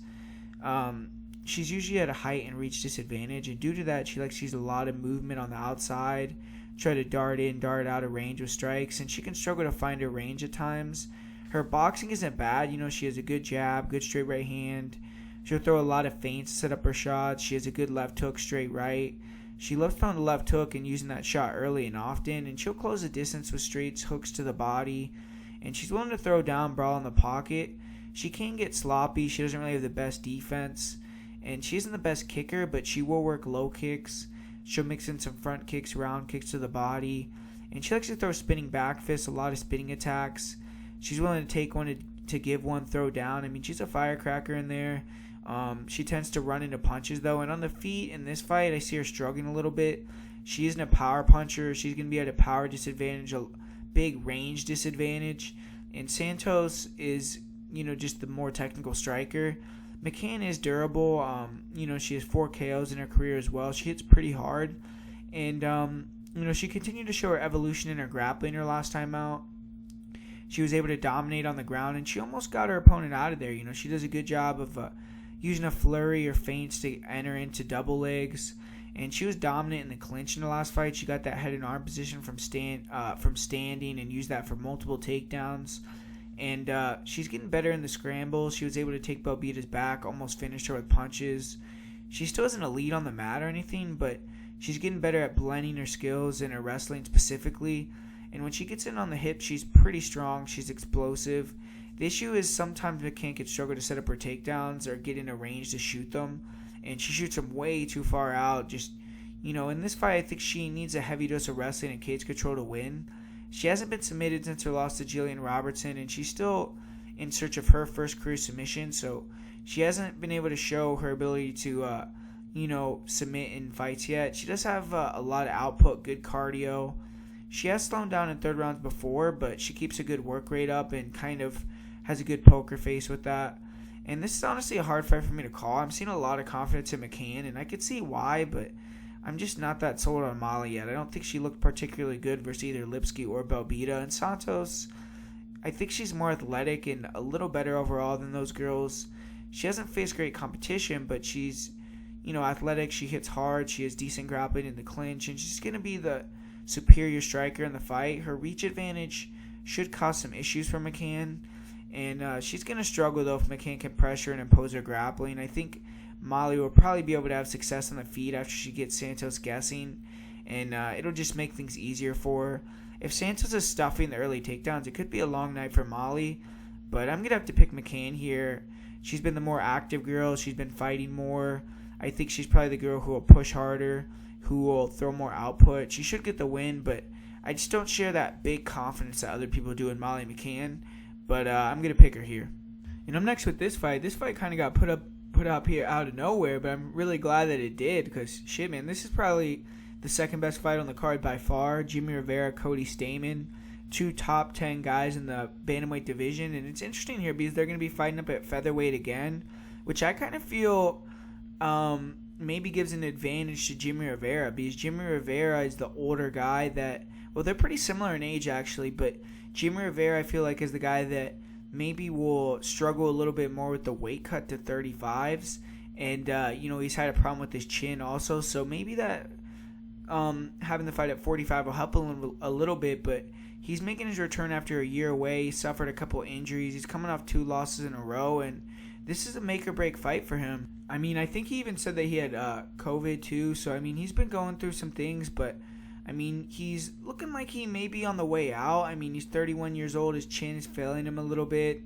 Speaker 1: she's usually at a height and reach disadvantage, and due to that, she likes to use a lot of movement on the outside, try to dart in, dart out of range with strikes, and she can struggle to find her range at times. Her boxing isn't bad. She has a good jab, good straight right hand. She'll throw a lot of feints to set up her shots. She has a good left hook, straight right. She loves throwing the left hook and using that shot early and often, and she'll close the distance with straight hooks to the body. And she's willing to throw down, brawl in the pocket. She can get sloppy. She doesn't really have the best defense. And she isn't the best kicker, but she will work low kicks. She'll mix in some front kicks, round kicks to the body. And she likes to throw spinning back fists, a lot of spinning attacks. She's willing to take one to give one, throw down. I mean, she's a firecracker in there. She tends to run into punches, though. And on the feet in this fight, I see her struggling a little bit. She isn't a power puncher. She's going to be at a power disadvantage, a big range disadvantage. And Santos is, just the more technical striker. McCann is durable. She has 4 KOs in her career as well. She hits pretty hard. And, she continued to show her evolution in her grappling her last time out. She was able to dominate on the ground, and she almost got her opponent out of there. She does a good job of using a flurry or feints to enter into double legs. And she was dominant in the clinch in the last fight. She got that head and arm position from standing and used that for multiple takedowns. And she's getting better in the scrambles. She was able to take Belbita's back, almost finished her with punches. She still isn't a lead on the mat or anything, but she's getting better at blending her skills and her wrestling specifically. And when she gets in on the hip, she's pretty strong. She's explosive. The issue is sometimes McCann could struggle to set up her takedowns or get in a range to shoot them. And she shoots them way too far out. Just, in this fight, I think she needs a heavy dose of wrestling and cage control to win. She hasn't been submitted since her loss to Jillian Robertson, and she's still in search of her first career submission. So she hasn't been able to show her ability to, submit in fights yet. She does have a lot of output, good cardio. She has slowed down in third rounds before, but she keeps a good work rate up and kind of has a good poker face with that. And this is honestly a hard fight for me to call. I'm seeing a lot of confidence in McCann, and I could see why, but I'm just not that sold on Molly yet. I don't think she looked particularly good versus either Lipsky or Belbita. And Santos, I think she's more athletic and a little better overall than those girls. She hasn't faced great competition, but she's, athletic. She hits hard. She has decent grappling in the clinch, and she's going to be the superior striker in the fight. Her reach advantage should cause some issues for McCann, and she's going to struggle, though, if McCann can pressure and impose her grappling. I think Molly will probably be able to have success on the feet after she gets Santos guessing, and it'll just make things easier for her. If Santos is stuffing the early takedowns, it could be a long night for Molly, but I'm going to have to pick McCann here. She's been the more active girl. She's been fighting more. I think she's probably the girl who will push harder, who will throw more output. She should get the win, but I just don't share that big confidence that other people do in Molly McCann, but I'm going to pick her here. And I'm next with this fight. This fight kind of got put up here out of nowhere, but I'm really glad that it did because, shit, man, this is probably the second best fight on the card by far. Jimmie Rivera, Cody Stamann, 2 top 10 guys in the bantamweight division. And it's interesting here because they're going to be fighting up at featherweight again, which I kind of feel maybe gives an advantage to Jimmie Rivera because Jimmie Rivera is the older guy that, well, they're pretty similar in age actually, but Jimmie Rivera I feel like is the guy that maybe will struggle a little bit more with the weight cut to 35s, and he's had a problem with his chin also, so maybe that having the fight at 45 will help him a little bit, but he's making his return after a year away. He suffered a couple injuries. He's coming off 2 losses in a row, and this is a make-or-break fight for him. I mean, I think he even said that he had COVID too, so, I mean, he's been going through some things, but, I mean, he's looking like he may be on the way out. I mean, he's 31 years old. His chin is failing him a little bit,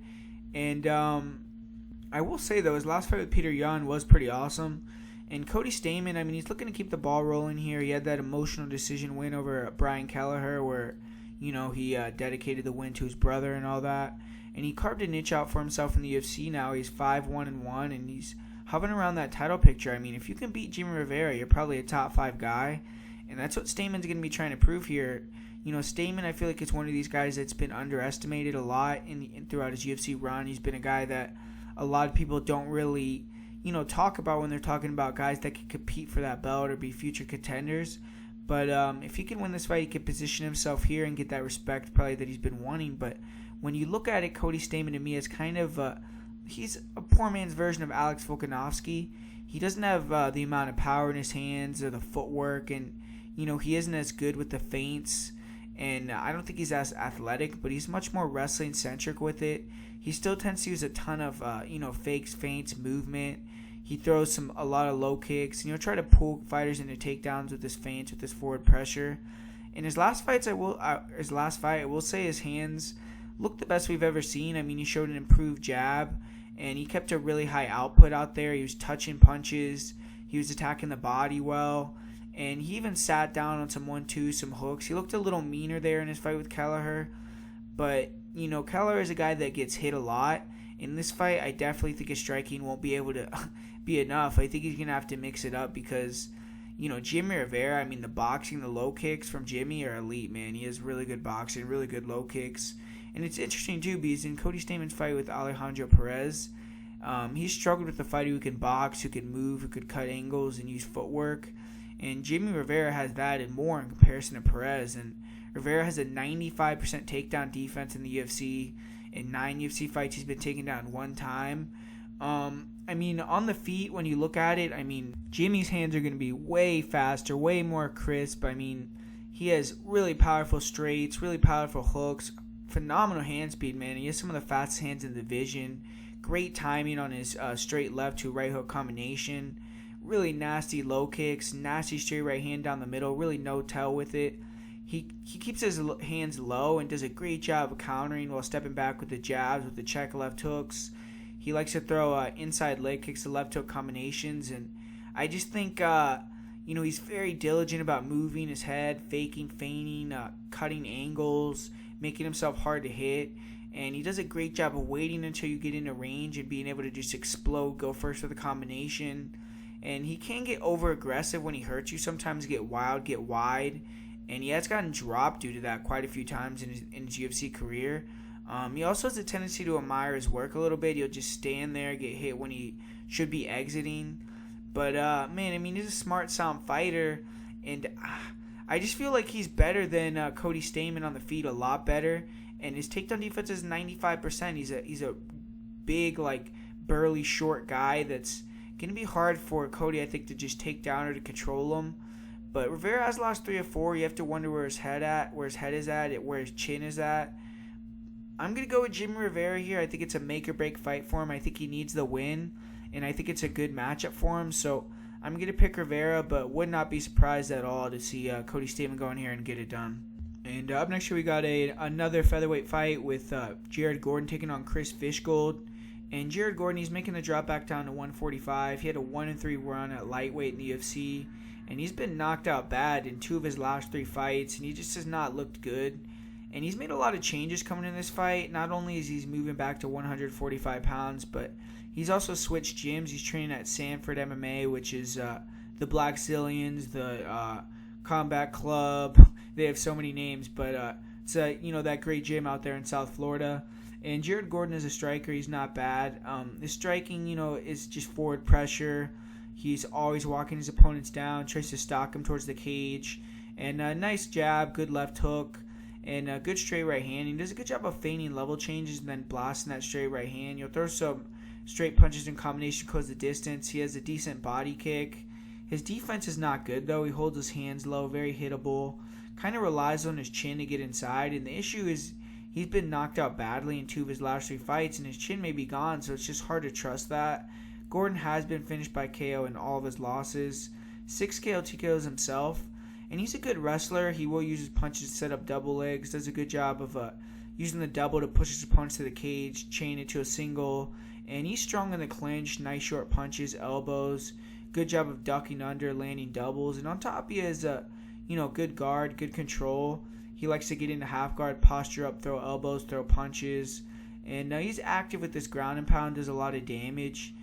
Speaker 1: and I will say, though, his last fight with Peter Yan was pretty awesome. And Cody Stamann, I mean, he's looking to keep the ball rolling here. He had that emotional decision win over Brian Kelleher where, he dedicated the win to his brother and all that. And he carved a niche out for himself in the UFC now. He's 5-1-1, and he's hovering around that title picture. I mean, if you can beat Jimmie Rivera, you're probably a top 5 guy. And that's what Stamann's going to be trying to prove here. Stamann, I feel like, is one of these guys that's been underestimated a lot throughout his UFC run. He's been a guy that a lot of people don't really talk about when they're talking about guys that can compete for that belt or be future contenders. But if he can win this fight, he can position himself here and get that respect probably that he's been wanting. But when you look at it, Cody Stamann to me is kind of he's a poor man's version of Alex Volkanovski. He doesn't have the amount of power in his hands or the footwork, and he isn't as good with the feints. And I don't think he's as athletic, but he's much more wrestling centric with it. He still tends to use a ton of fakes, feints, movement. He throws a lot of low kicks, try to pull fighters into takedowns with his feints, with his forward pressure. In his last fight, I will say his hands looked the best we've ever seen. I mean, he showed an improved jab, and he kept a really high output out there. He was touching punches. He was attacking the body well, and he even sat down on some 1-2, some hooks. He looked a little meaner there in his fight with Kelleher, but Kelleher is a guy that gets hit a lot. In this fight, I definitely think his striking won't be able to be enough. I think he's going to have to mix it up because, Jimmie Rivera, I mean, the boxing, the low kicks from Jimmie are elite, man. He has really good boxing, really good low kicks. And it's interesting, too, because in Cody Stamann's fight with Alejandro Perez, he struggled with the fighter who can box, who can move, who could cut angles and use footwork. And Jimmie Rivera has that and more in comparison to Perez. And Rivera has a 95% takedown defense in the UFC. In 9 UFC fights, he's been taken down 1 time. I mean, on the feet, when you look at it, I mean, Jimmie's hands are going to be way faster, way more crisp. I mean, he has really powerful straights, really powerful hooks, phenomenal hand speed, man. He has some of the fastest hands in the division. Great timing on his straight left to right hook combination. Really nasty low kicks, nasty straight right hand down the middle, really no tell with it. He keeps his hands low and does a great job of countering while stepping back with the jabs, with the check left hooks. He likes to throw inside leg kicks to left hook combinations, and I just think he's very diligent about moving his head, faking, feigning, cutting angles, making himself hard to hit, and he does a great job of waiting until you get into range and being able to just explode, go first with a combination. And he can get over aggressive when he hurts you, sometimes get wild, get wide, and he has gotten dropped due to that quite a few times in his UFC career. He also has a tendency to admire his work a little bit. He'll just stand there, get hit when he should be exiting. But, man, I mean, he's a smart, sound fighter. And I just feel like he's better than Cody Stamann on the feet, a lot better. And his takedown defense is 95%. He's a big, like, burly, short guy that's going to be hard for Cody, I think, to just take down or to control him. But Rivera has lost 3 or 4. You have to wonder where his head is at, where his chin is at. I'm going to go with Jimmie Rivera here. I think it's a make-or-break fight for him. I think he needs the win, and I think it's a good matchup for him. So I'm going to pick Rivera, but would not be surprised at all to see Cody Stamann go in here and get it done. And up next here we got another featherweight fight with Jared Gordon taking on Chris Fishgold. And Jared Gordon, he's making the drop back down to 145. He had a 1-3 run at lightweight in the UFC, and he's been knocked out bad in 2 of his last 3 fights, and he just has not looked good. And he's made a lot of changes coming in this fight. Not only is he moving back to 145 pounds, but he's also switched gyms. He's training at Sanford MMA, which is the Black Zillions, the Combat Club. They have so many names, but it's that great gym out there in South Florida. And Jared Gordon is a striker. He's not bad. His striking, is just forward pressure. He's always walking his opponents down, tries to stalk him towards the cage. And a nice jab, good left hook, and a good straight right hand. He does a good job of feigning level changes and then blasting that straight right hand. You'll throw some straight punches in combination, close the distance. He has a decent body kick. His defense is not good, though. He holds his hands low, very hittable. Kind of relies on his chin to get inside. And the issue is he's been knocked out badly in 2 of his last 3 fights, and his chin may be gone, so it's just hard to trust that. Gordon has been finished by KO in all of his losses. 6 KO TKOs himself. And he's a good wrestler. He will use his punches to set up double legs. Does a good job of using the double to push his opponents to the cage, chain it to a single. And he's strong in the clinch. Nice short punches, elbows. Good job of ducking under, landing doubles. And on top, he has good guard, good control. He likes to get into half guard, posture up, throw elbows, throw punches. And he's active with this ground and pound. Does a lot of damage.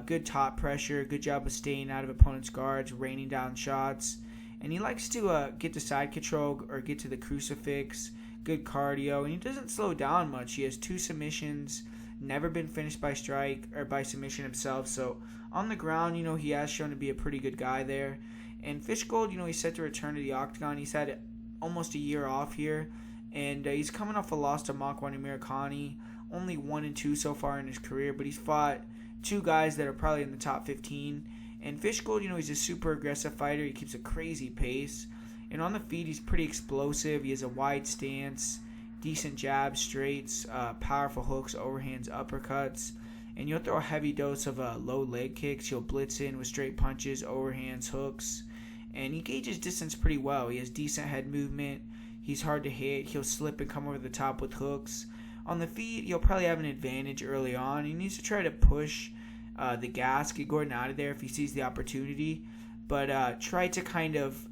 Speaker 1: Good top pressure. Good job of staying out of opponents' guards, raining down shots. And he likes to get to side control or get to the crucifix. Good cardio. And he doesn't slow down much. He has 2 submissions. Never been finished by strike or by submission himself. So on the ground, he has shown to be a pretty good guy there. And Fishgold, he's set to return to the octagon. He's had almost a year off here. And he's coming off a loss to Makwan Amirkhani. Only 1-2 so far in his career. But he's fought 2 guys that are probably in the top 15. And Fishgold, he's a super aggressive fighter. He keeps a crazy pace. And on the feet, he's pretty explosive. He has a wide stance, decent jabs, straights, powerful hooks, overhands, uppercuts. And you'll throw a heavy dose of low leg kicks. He'll blitz in with straight punches, overhands, hooks. And he gauges distance pretty well. He has decent head movement. He's hard to hit. He'll slip and come over the top with hooks. On the feet, he'll probably have an advantage early on. He needs to try to push the gas, get Gordon out of there if he sees the opportunity, but try to kind of,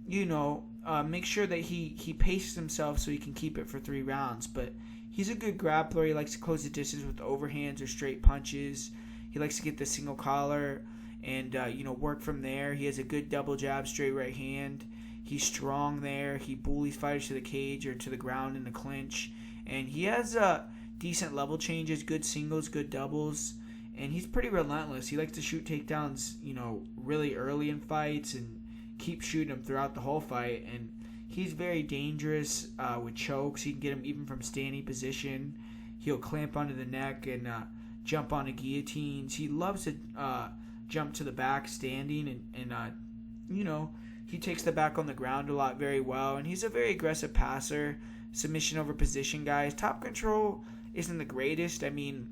Speaker 1: make sure that he paces himself so he can keep it for 3 rounds. But he's a good grappler. He likes to close the distance with overhands or straight punches. He likes to get the single collar and work from there. He has a good double jab, straight right hand. He's strong there. He bullies fighters to the cage or to the ground in the clinch. And he has decent level changes, good singles, good doubles, and he's pretty relentless. He likes to shoot takedowns, really early in fights and keep shooting them throughout the whole fight. And he's very dangerous with chokes. He can get him even from standing position. He'll clamp onto the neck and jump onto guillotines. He loves to jump to the back standing, and he takes the back on the ground a lot very well. And he's a very aggressive passer, submission over position guy. His top control isn't the greatest. I mean,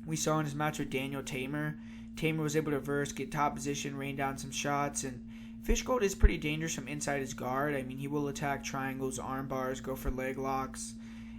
Speaker 1: we saw in his match with Daniel Tamer was able to reverse, get top position, rain down some shots, and Fishgold is pretty dangerous from inside his guard. I mean, he will attack triangles, arm bars, go for leg locks,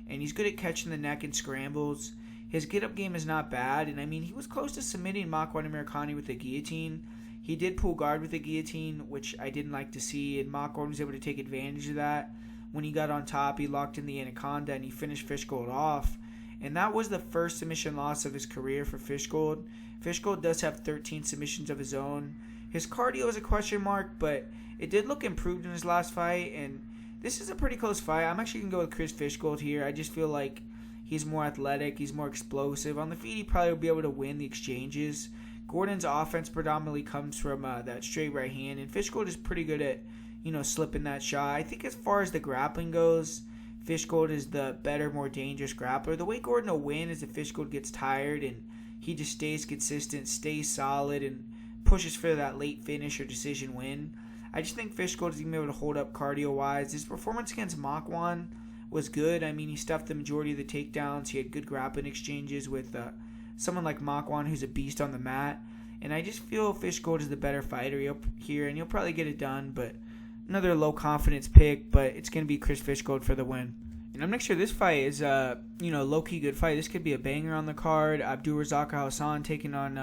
Speaker 1: and he's good at catching the neck and scrambles. His get-up game is not bad, and I mean, he was close to submitting Makwan Amirkhani with the guillotine. He did pull guard with the guillotine, which I didn't like to see, and Makwan was able to take advantage of that. When he got on top, he locked in the Anaconda, and he finished Fishgold off. And that was the first submission loss of his career for Fishgold. Fishgold does have 13 submissions of his own. His cardio is a question mark, but it did look improved in his last fight, and this is a pretty close fight. I'm actually going to go with Chris Fishgold here. I just feel like he's more athletic, he's more explosive. On the feet, he probably will be able to win the exchanges. Gordon's offense predominantly comes from that straight right hand, and Fishgold is pretty good at, slipping that shot. I think as far as the grappling goes, Fishgold is the better, more dangerous grappler. The way Gordon will win is if Fishgold gets tired and he just stays consistent, stays solid, and pushes for that late finish or decision win. I just think Fishgold is going to be able to hold up cardio-wise. His performance against Makwan was good. I mean, he stuffed the majority of the takedowns. He had good grappling exchanges with someone like Makwan, who's a beast on the mat. And I just feel Fishgold is the better fighter here, and he'll probably get it done. But another low-confidence pick, but it's going to be Chris Fishgold for the win. And I'm not sure this fight is a low-key good fight. This could be a banger on the card. Abdul Razak Alhassan taking on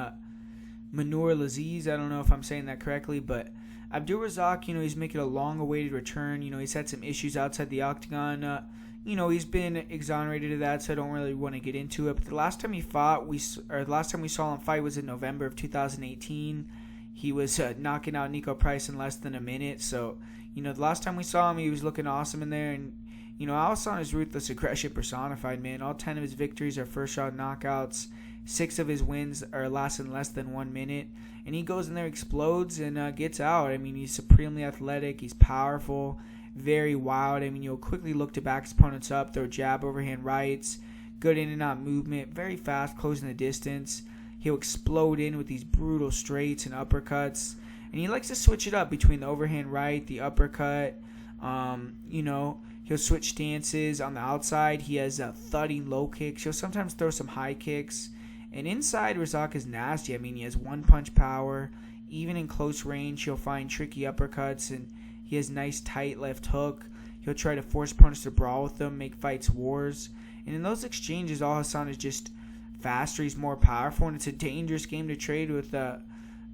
Speaker 1: Manur Laziz. I don't know if I'm saying that correctly, but Abdul Razak, he's making a long-awaited return. He's had some issues outside the octagon. He's been exonerated of that, so I don't really want to get into it. But the last time he fought, the last time we saw him fight was in November of 2018. He was knocking out Nico Price in less than a minute. So, the last time we saw him, he was looking awesome in there. And, Alhassan is ruthless aggression personified, man. All 10 of his victories are first-round knockouts. 6 of his wins are lasting less than 1 minute. And he goes in there, explodes, and gets out. I mean, he's supremely athletic. He's powerful, very wild. I mean, you'll quickly look to back his opponents up, throw jab, overhand rights, good in and out movement, very fast, closing the distance. He'll explode in with these brutal straights and uppercuts. And he likes to switch it up between the overhand right, the uppercut. He'll switch stances on the outside. He has thudding low kicks. He'll sometimes throw some high kicks. And inside, Razak is nasty. I mean, he has one-punch power. Even in close range, he'll find tricky uppercuts. And he has nice, tight left hook. He'll try to force punch to brawl with them, make fights wars. And in those exchanges, Alhassan is just faster, he's more powerful, and it's a dangerous game to trade with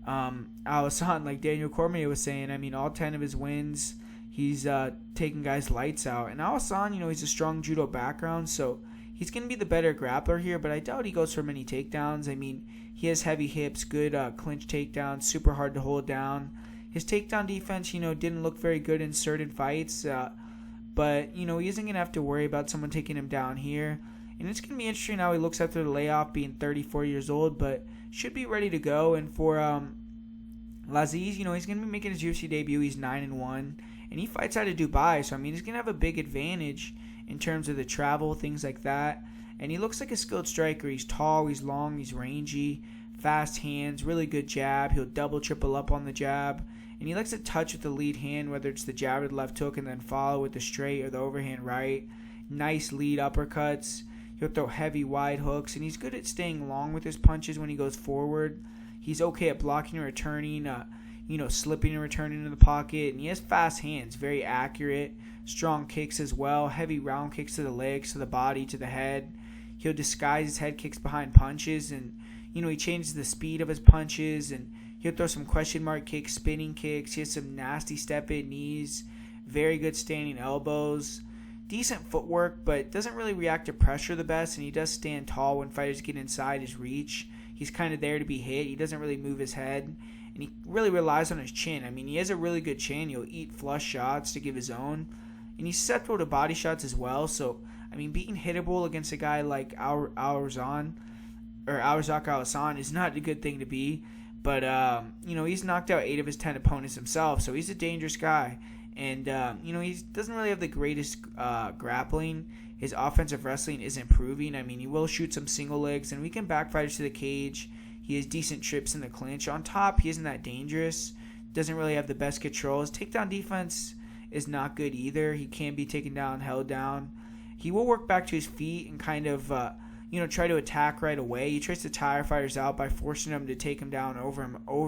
Speaker 1: Alhassan. Like Daniel Cormier was saying, I mean, all 10 of his wins, he's taking guys' lights out. And Alhassan, he's a strong judo background, so he's going to be the better grappler here, but I doubt he goes for many takedowns. I mean, he has heavy hips, good clinch takedowns, super hard to hold down. His takedown defense, didn't look very good in certain fights, but, he isn't going to have to worry about someone taking him down here. And it's going to be interesting how he looks after the layoff, being 34 years old, but should be ready to go. And for Laziz, he's going to be making his UFC debut. He's 9-1, and he fights out of Dubai. So, I mean, he's going to have a big advantage in terms of the travel, things like that. And he looks like a skilled striker. He's tall, he's long, he's rangy, fast hands, really good jab. He'll double, triple up on the jab. And he likes to touch with the lead hand, whether it's the jab or the left hook, and then follow with the straight or the overhand right. Nice lead uppercuts. He'll throw heavy, wide hooks, and he's good at staying long with his punches when he goes forward. He's okay at blocking and returning, slipping and returning to the pocket, and he has fast hands, very accurate, strong kicks as well, heavy round kicks to the legs, to the body, to the head. He'll disguise his head kicks behind punches, and, he changes the speed of his punches, and he'll throw some question mark kicks, spinning kicks. He has some nasty step-in knees, very good standing elbows. Decent footwork, but doesn't really react to pressure the best, and he does stand tall when fighters get inside his reach. He's kind of there to be hit. He doesn't really move his head, and he really relies on his chin. I mean, he has a really good chin. He'll eat flush shots to give his own, and he's susceptible to body shots as well, so I mean, being hittable against a guy like Alhassan is not a good thing to be. But, he's knocked out 8 of his 10 opponents himself, so he's a dangerous guy. And, he doesn't really have the greatest grappling. His offensive wrestling is improving. I mean, he will shoot some single legs, and we can backfire to the cage. He has decent trips in the clinch. On top, he isn't that dangerous. Doesn't really have the best control. His takedown defense is not good either. He can be taken down, held down. He will work back to his feet and kind of, try to attack right away. He tries to tire fighters out by forcing them to take him down over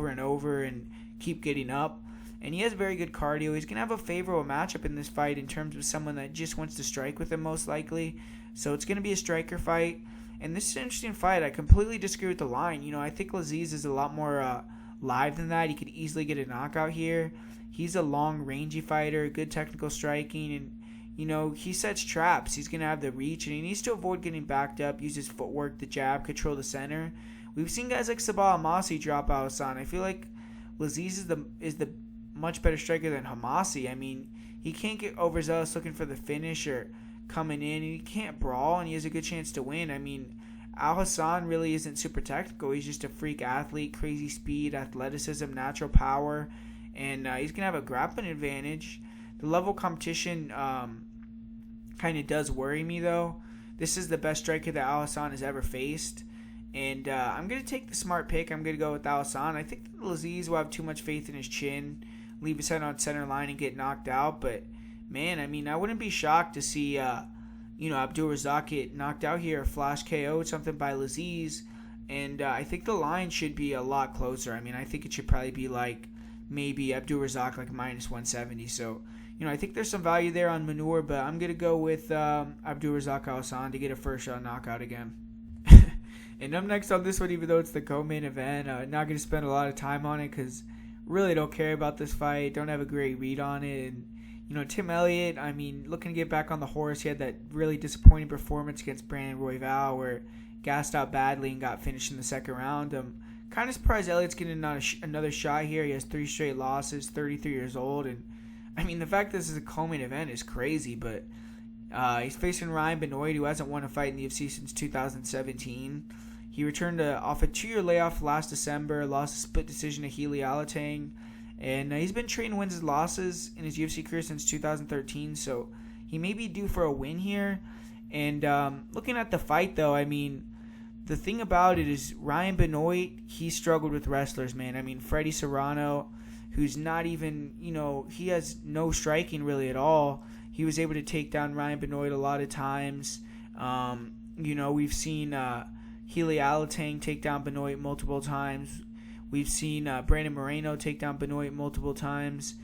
Speaker 1: and over and keep getting up. And he has very good cardio. He's going to have a favorable matchup in this fight in terms of someone that just wants to strike with him most likely. So it's going to be a striker fight. And this is an interesting fight. I completely disagree with the line. I think Laziz is a lot more live than that. He could easily get a knockout here. He's a long, rangy fighter, good technical striking, and he sets traps. He's going to have the reach, and he needs to avoid getting backed up, use his footwork, the jab, control the center. We've seen guys like Sabah Hamasi drop Alhassan. I feel like Laziz is the much better striker than Hamasi. I mean, he can't get overzealous looking for the finish or coming in, and he can't brawl, and he has a good chance to win. I mean, Alhassan really isn't super technical. He's just a freak athlete, crazy speed, athleticism, natural power, and he's going to have a grappling advantage. The level of competition kind of does worry me, though. This is the best striker that Alhassan has ever faced. And I'm going to take the smart pick. I'm going to go with Alhassan. I think Laziz will have too much faith in his chin, leave his head on center line and get knocked out. But, man, I mean, I wouldn't be shocked to see, Abdul Razak get knocked out here, flash KO, something by Laziz. And I think the line should be a lot closer. I mean, I think it should probably be like maybe Abdul Razak like minus 170. So, I think there's some value there on manure, but I'm going to go with Abdul Razak Alhassan to get a first-round knockout again. And up next on this one, even though it's the co-main event, not going to spend a lot of time on it because really don't care about this fight, don't have a great read on it. And, Tim Elliott, I mean, looking to get back on the horse. He had that really disappointing performance against Brandon Royval where gassed out badly and got finished in the second round. I'm kind of surprised Elliott's getting another shot here. He has 3 straight losses, 33 years old, and I mean, the fact that this is a co-main event is crazy, but he's facing Ryan Benoit, who hasn't won a fight in the UFC since 2017. He returned off a 2-year layoff last December, lost a split decision to Healy Alatang, and he's been trading wins and losses in his UFC career since 2013, so he may be due for a win here. And looking at the fight, though, I mean, the thing about it is Ryan Benoit, he struggled with wrestlers, man. I mean, Freddie Serrano, who's not even, he has no striking really at all. He was able to take down Ryan Benoit a lot of times. We've seen Healy Alatang take down Benoit multiple times. We've seen Brandon Moreno take down Benoit multiple times.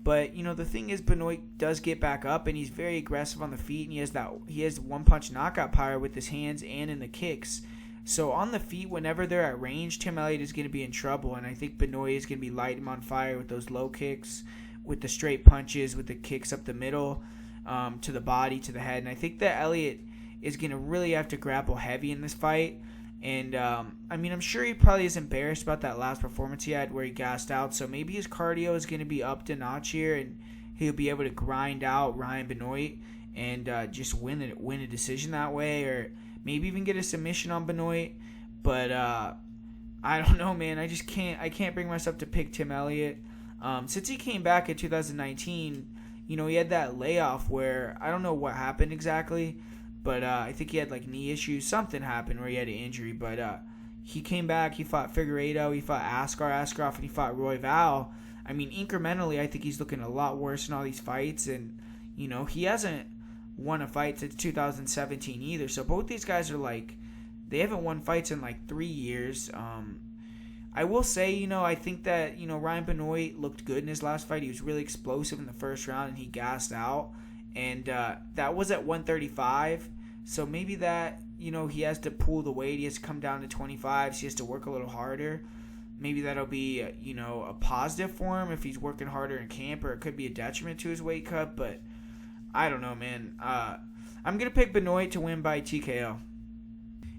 Speaker 1: But, the thing is Benoit does get back up, and he's very aggressive on the feet, and he has one-punch knockout power with his hands and in the kicks. So on the feet, whenever they're at range, Tim Elliott is going to be in trouble, and I think Benoit is going to be lighting him on fire with those low kicks, with the straight punches, with the kicks up the middle, to the body, to the head. And I think that Elliott is going to really have to grapple heavy in this fight. And, I'm sure he probably is embarrassed about that last performance he had where he gassed out. So maybe his cardio is going to be up to notch here, and he'll be able to grind out Ryan Benoit and just win a decision that way, or maybe even get a submission on Benoit. But I don't know, man. I can't bring myself to pick Tim Elliott. Since he came back in 2019, he had that layoff where I don't know what happened exactly, but I think he had like knee issues. Something happened where he had an injury, but he came back. He fought Figueiredo, he fought Askarov, and he fought Royval. I mean, incrementally, I think he's looking a lot worse in all these fights, and he hasn't won a fight since 2017 either. So both these guys are they haven't won fights in 3 years. I will say, I think that, Ryan Benoit looked good in his last fight. He was really explosive in the first round, and he gassed out. And that was at 135. So maybe that, he has to pull the weight. He has to come down to 25. So he has to work a little harder. Maybe that'll be, a positive for him if he's working harder in camp, or it could be a detriment to his weight cut. But I don't know, man. I'm going to pick Benoit to win by TKO.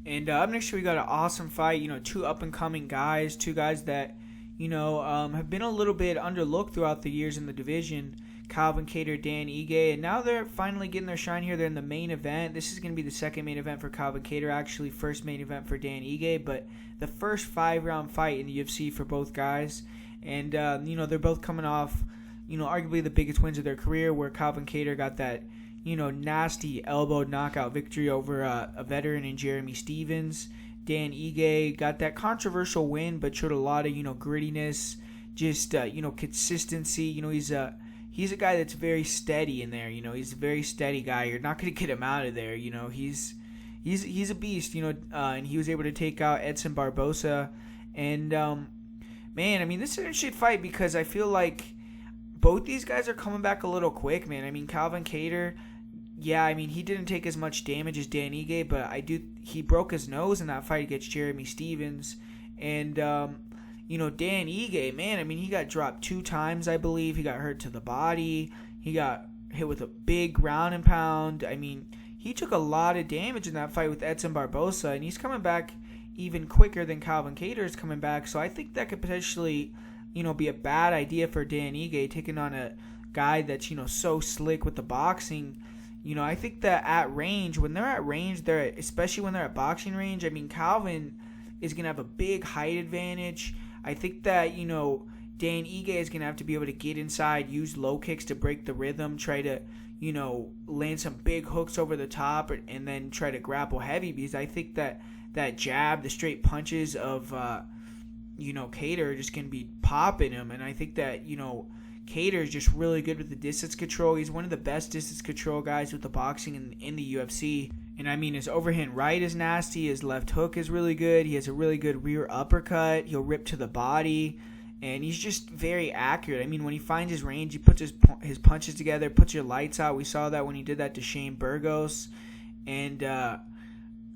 Speaker 1: And up next, we got an awesome fight. 2 up-and-coming guys. 2 guys that, have been a little bit underlooked throughout the years in the division. Calvin Kattar, Dan Ige, and now they're finally getting their shine here. They're in the main event. This is going to be the second main event for Calvin Kattar, actually first main event for Dan Ige, but the first 5-round fight in the UFC for both guys. And, they're both coming off, arguably the biggest wins of their career, where Calvin Kattar got that, nasty elbow knockout victory over a veteran in Jeremy Stephens. Dan Ige got that controversial win, but showed a lot of, grittiness, just, consistency. He's a guy that's very steady in there. He's a very steady guy. You're not going to get him out of there. He's a beast. And he was able to take out Edson Barbosa. And this is an interesting fight because I feel like both these guys are coming back a little quick, man. Calvin Kattar, he didn't take as much damage as Dan Ige, but he broke his nose in that fight against Jeremy Stephens. And Dan Ige, man, he got dropped 2 times, I believe. He got hurt to the body. He got hit with a big ground and pound. He took a lot of damage in that fight with Edson Barbosa, and he's coming back even quicker than Calvin Kattar is coming back. So I think that could potentially, be a bad idea for Dan Ige, taking on a guy that's, so slick with the boxing. I think that at range, when they're at range, especially when they're at boxing range, Calvin is going to have a big height advantage. I think that, Dan Ige is going to have to be able to get inside, use low kicks to break the rhythm, try to, land some big hooks over the top, and then try to grapple heavy, because I think that jab, the straight punches of, Kattar are just going to be popping him. And I think that, Kattar is just really good with the distance control. He's one of the best distance control guys with the boxing in the UFC. And his overhand right is nasty. His left hook is really good. He has a really good rear uppercut. He'll rip to the body. And he's just very accurate. When he finds his range, he puts his punches together, puts your lights out. We saw that when he did that to Shane Burgos. And,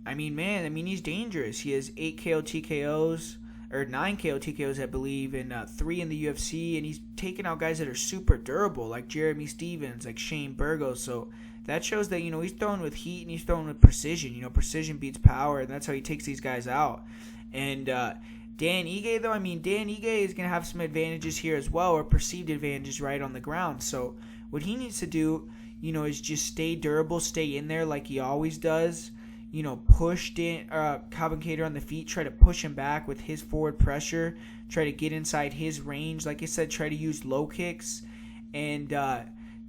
Speaker 1: he's dangerous. He has 8 KO TKOs, or 9 KO TKOs, I believe, and 3 in the UFC. And he's taking out guys that are super durable, like Jeremy Stephens, like Shane Burgos. So that shows that, he's throwing with heat and he's throwing with precision. Precision beats power, and that's how he takes these guys out. And Dan Ige, though, Dan Ige is going to have some advantages here as well, or perceived advantages right on the ground. So what he needs to do, is just stay durable, stay in there like he always does. Push Calvin Kattar on the feet, try to push him back with his forward pressure, try to get inside his range. Like I said, try to use low kicks and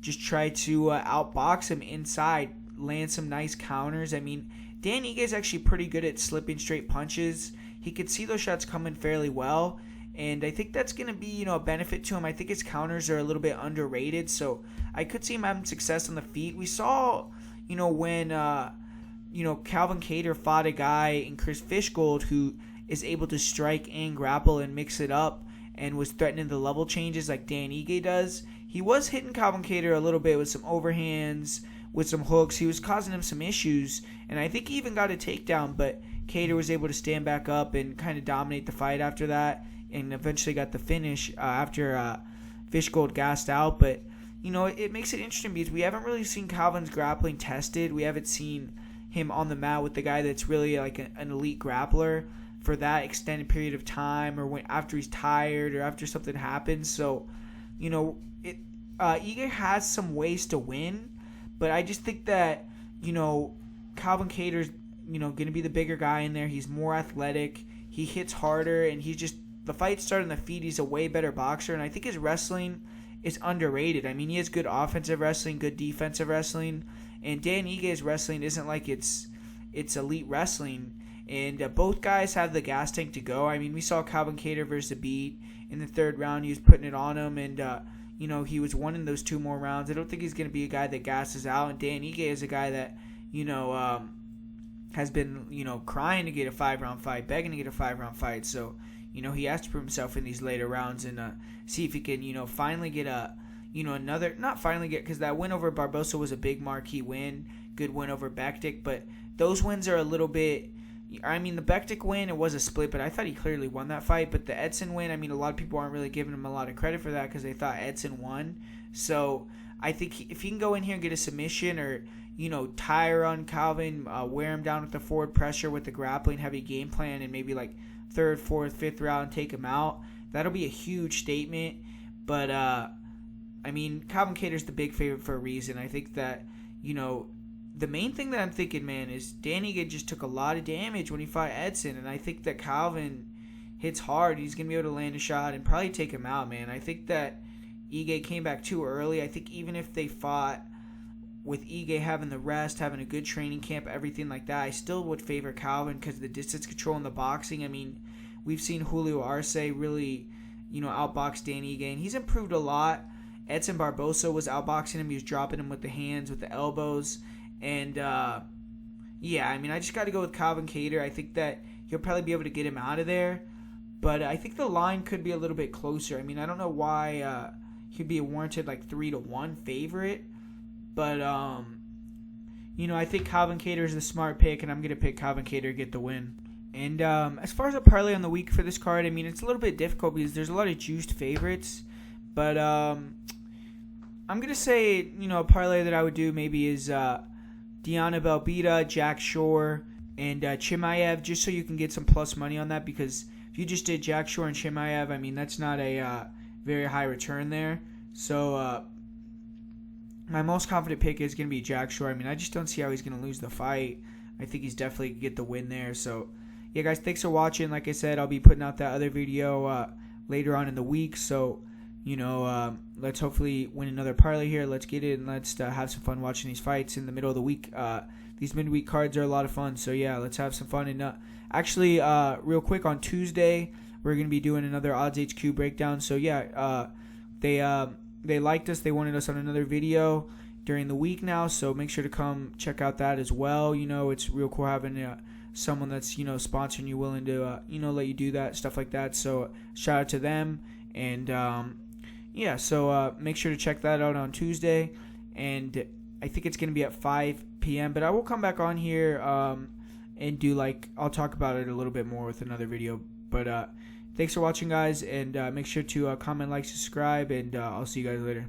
Speaker 1: just try to outbox him inside, land some nice counters. Dan Ige is actually pretty good at slipping straight punches. He could see those shots coming fairly well, and I think that's going to be, a benefit to him. I think his counters are a little bit underrated, so I could see him having success on the feet. We saw, when, Calvin Kattar fought a guy in Chris Fishgold who is able to strike and grapple and mix it up and was threatening the level changes like Dan Ige does. He was hitting Calvin Kattar a little bit with some overhands, with some hooks. He was causing him some issues, and I think he even got a takedown, but Kattar was able to stand back up and kind of dominate the fight after that, and eventually got the finish after Fishgold gassed out. But, it makes it interesting because we haven't really seen Calvin's grappling tested. We haven't seen him on the mat with the guy that's really like an elite grappler for that extended period of time, or after he's tired or after something happens. So, Ige has some ways to win, but I just think that, Calvin Kattar's, going to be the bigger guy in there. He's more athletic. He hits harder, and the fight started on the feet. He's a way better boxer, and I think his wrestling is underrated. He has good offensive wrestling, good defensive wrestling, and Dan Ige's wrestling isn't like it's elite wrestling. And both guys have the gas tank to go. We saw Calvin Kattar versus Abid in the 3rd round. He was putting it on him, and he was winning those 2 more rounds. I don't think he's going to be a guy that gasses out. And Dan Ige is a guy that has been crying to get a 5-round fight, begging to get a 5-round fight. So he has to prove himself in these later rounds and see if he can finally get another, not finally get, because that win over Barbosa was a big marquee win, good win over Bektic, but those wins are a little bit. The Bektic win, it was a split, but I thought he clearly won that fight. But the Edson win, a lot of people aren't really giving him a lot of credit for that because they thought Edson won. So I think if he can go in here and get a submission, or tire on Calvin, wear him down with the forward pressure with the grappling heavy game plan, and maybe like 3rd, 4th, 5th round take him out, that'll be a huge statement. But I mean, Calvin Kattar's the big favorite for a reason. I think that, the main thing that I'm thinking, man, is Dan Ige just took a lot of damage when he fought Edson, and I think that Calvin hits hard. He's going to be able to land a shot and probably take him out, man. I think that Ige came back too early. I think even if they fought with Ige having the rest, having a good training camp, everything like that, I still would favor Calvin because of the distance control in the boxing. I mean, we've seen Julio Arce really, outbox Dan Ige, and he's improved a lot. Edson Barbosa was outboxing him. He was dropping him with the hands, with the elbows. And, I just got to go with Calvin Kattar. I think that he'll probably be able to get him out of there. But I think the line could be a little bit closer. I mean, I don't know why he'd be a warranted 3-1 favorite. But, I think Calvin Kattar is the smart pick, and I'm going to pick Calvin Kattar to get the win. And as far as a parlay on the week for this card, I mean, it's a little bit difficult because there's a lot of juiced favorites. But I'm going to say, a parlay that I would do maybe is Liana, Belbita, Jack Shore, and Chimaev, just so you can get some plus money on that, because if you just did Jack Shore and Chimaev, I mean, that's not a very high return there. So my most confident pick is going to be Jack Shore. I mean, I just don't see how he's going to lose the fight. I think he's definitely going to get the win there. So, yeah, guys, thanks for watching. Like I said, I'll be putting out that other video later on in the week. So, let's hopefully win another parlay here. Let's get it, and let's have some fun watching these fights in the middle of the week. These midweek cards are a lot of fun. So, yeah, let's have some fun. And actually, real quick, on Tuesday, we're going to be doing another Odds HQ breakdown. So, yeah, they liked us. They wanted us on another video during the week now. So, make sure to come check out that as well. It's real cool having someone that's, sponsoring you, willing to, let you do that, stuff like that. So, shout out to them. And, so make sure to check that out on Tuesday. And I think it's going to be at 5 p.m. But I will come back on here and do, I'll talk about it a little bit more with another video. But thanks for watching, guys. And make sure to comment, like, subscribe. And I'll see you guys later.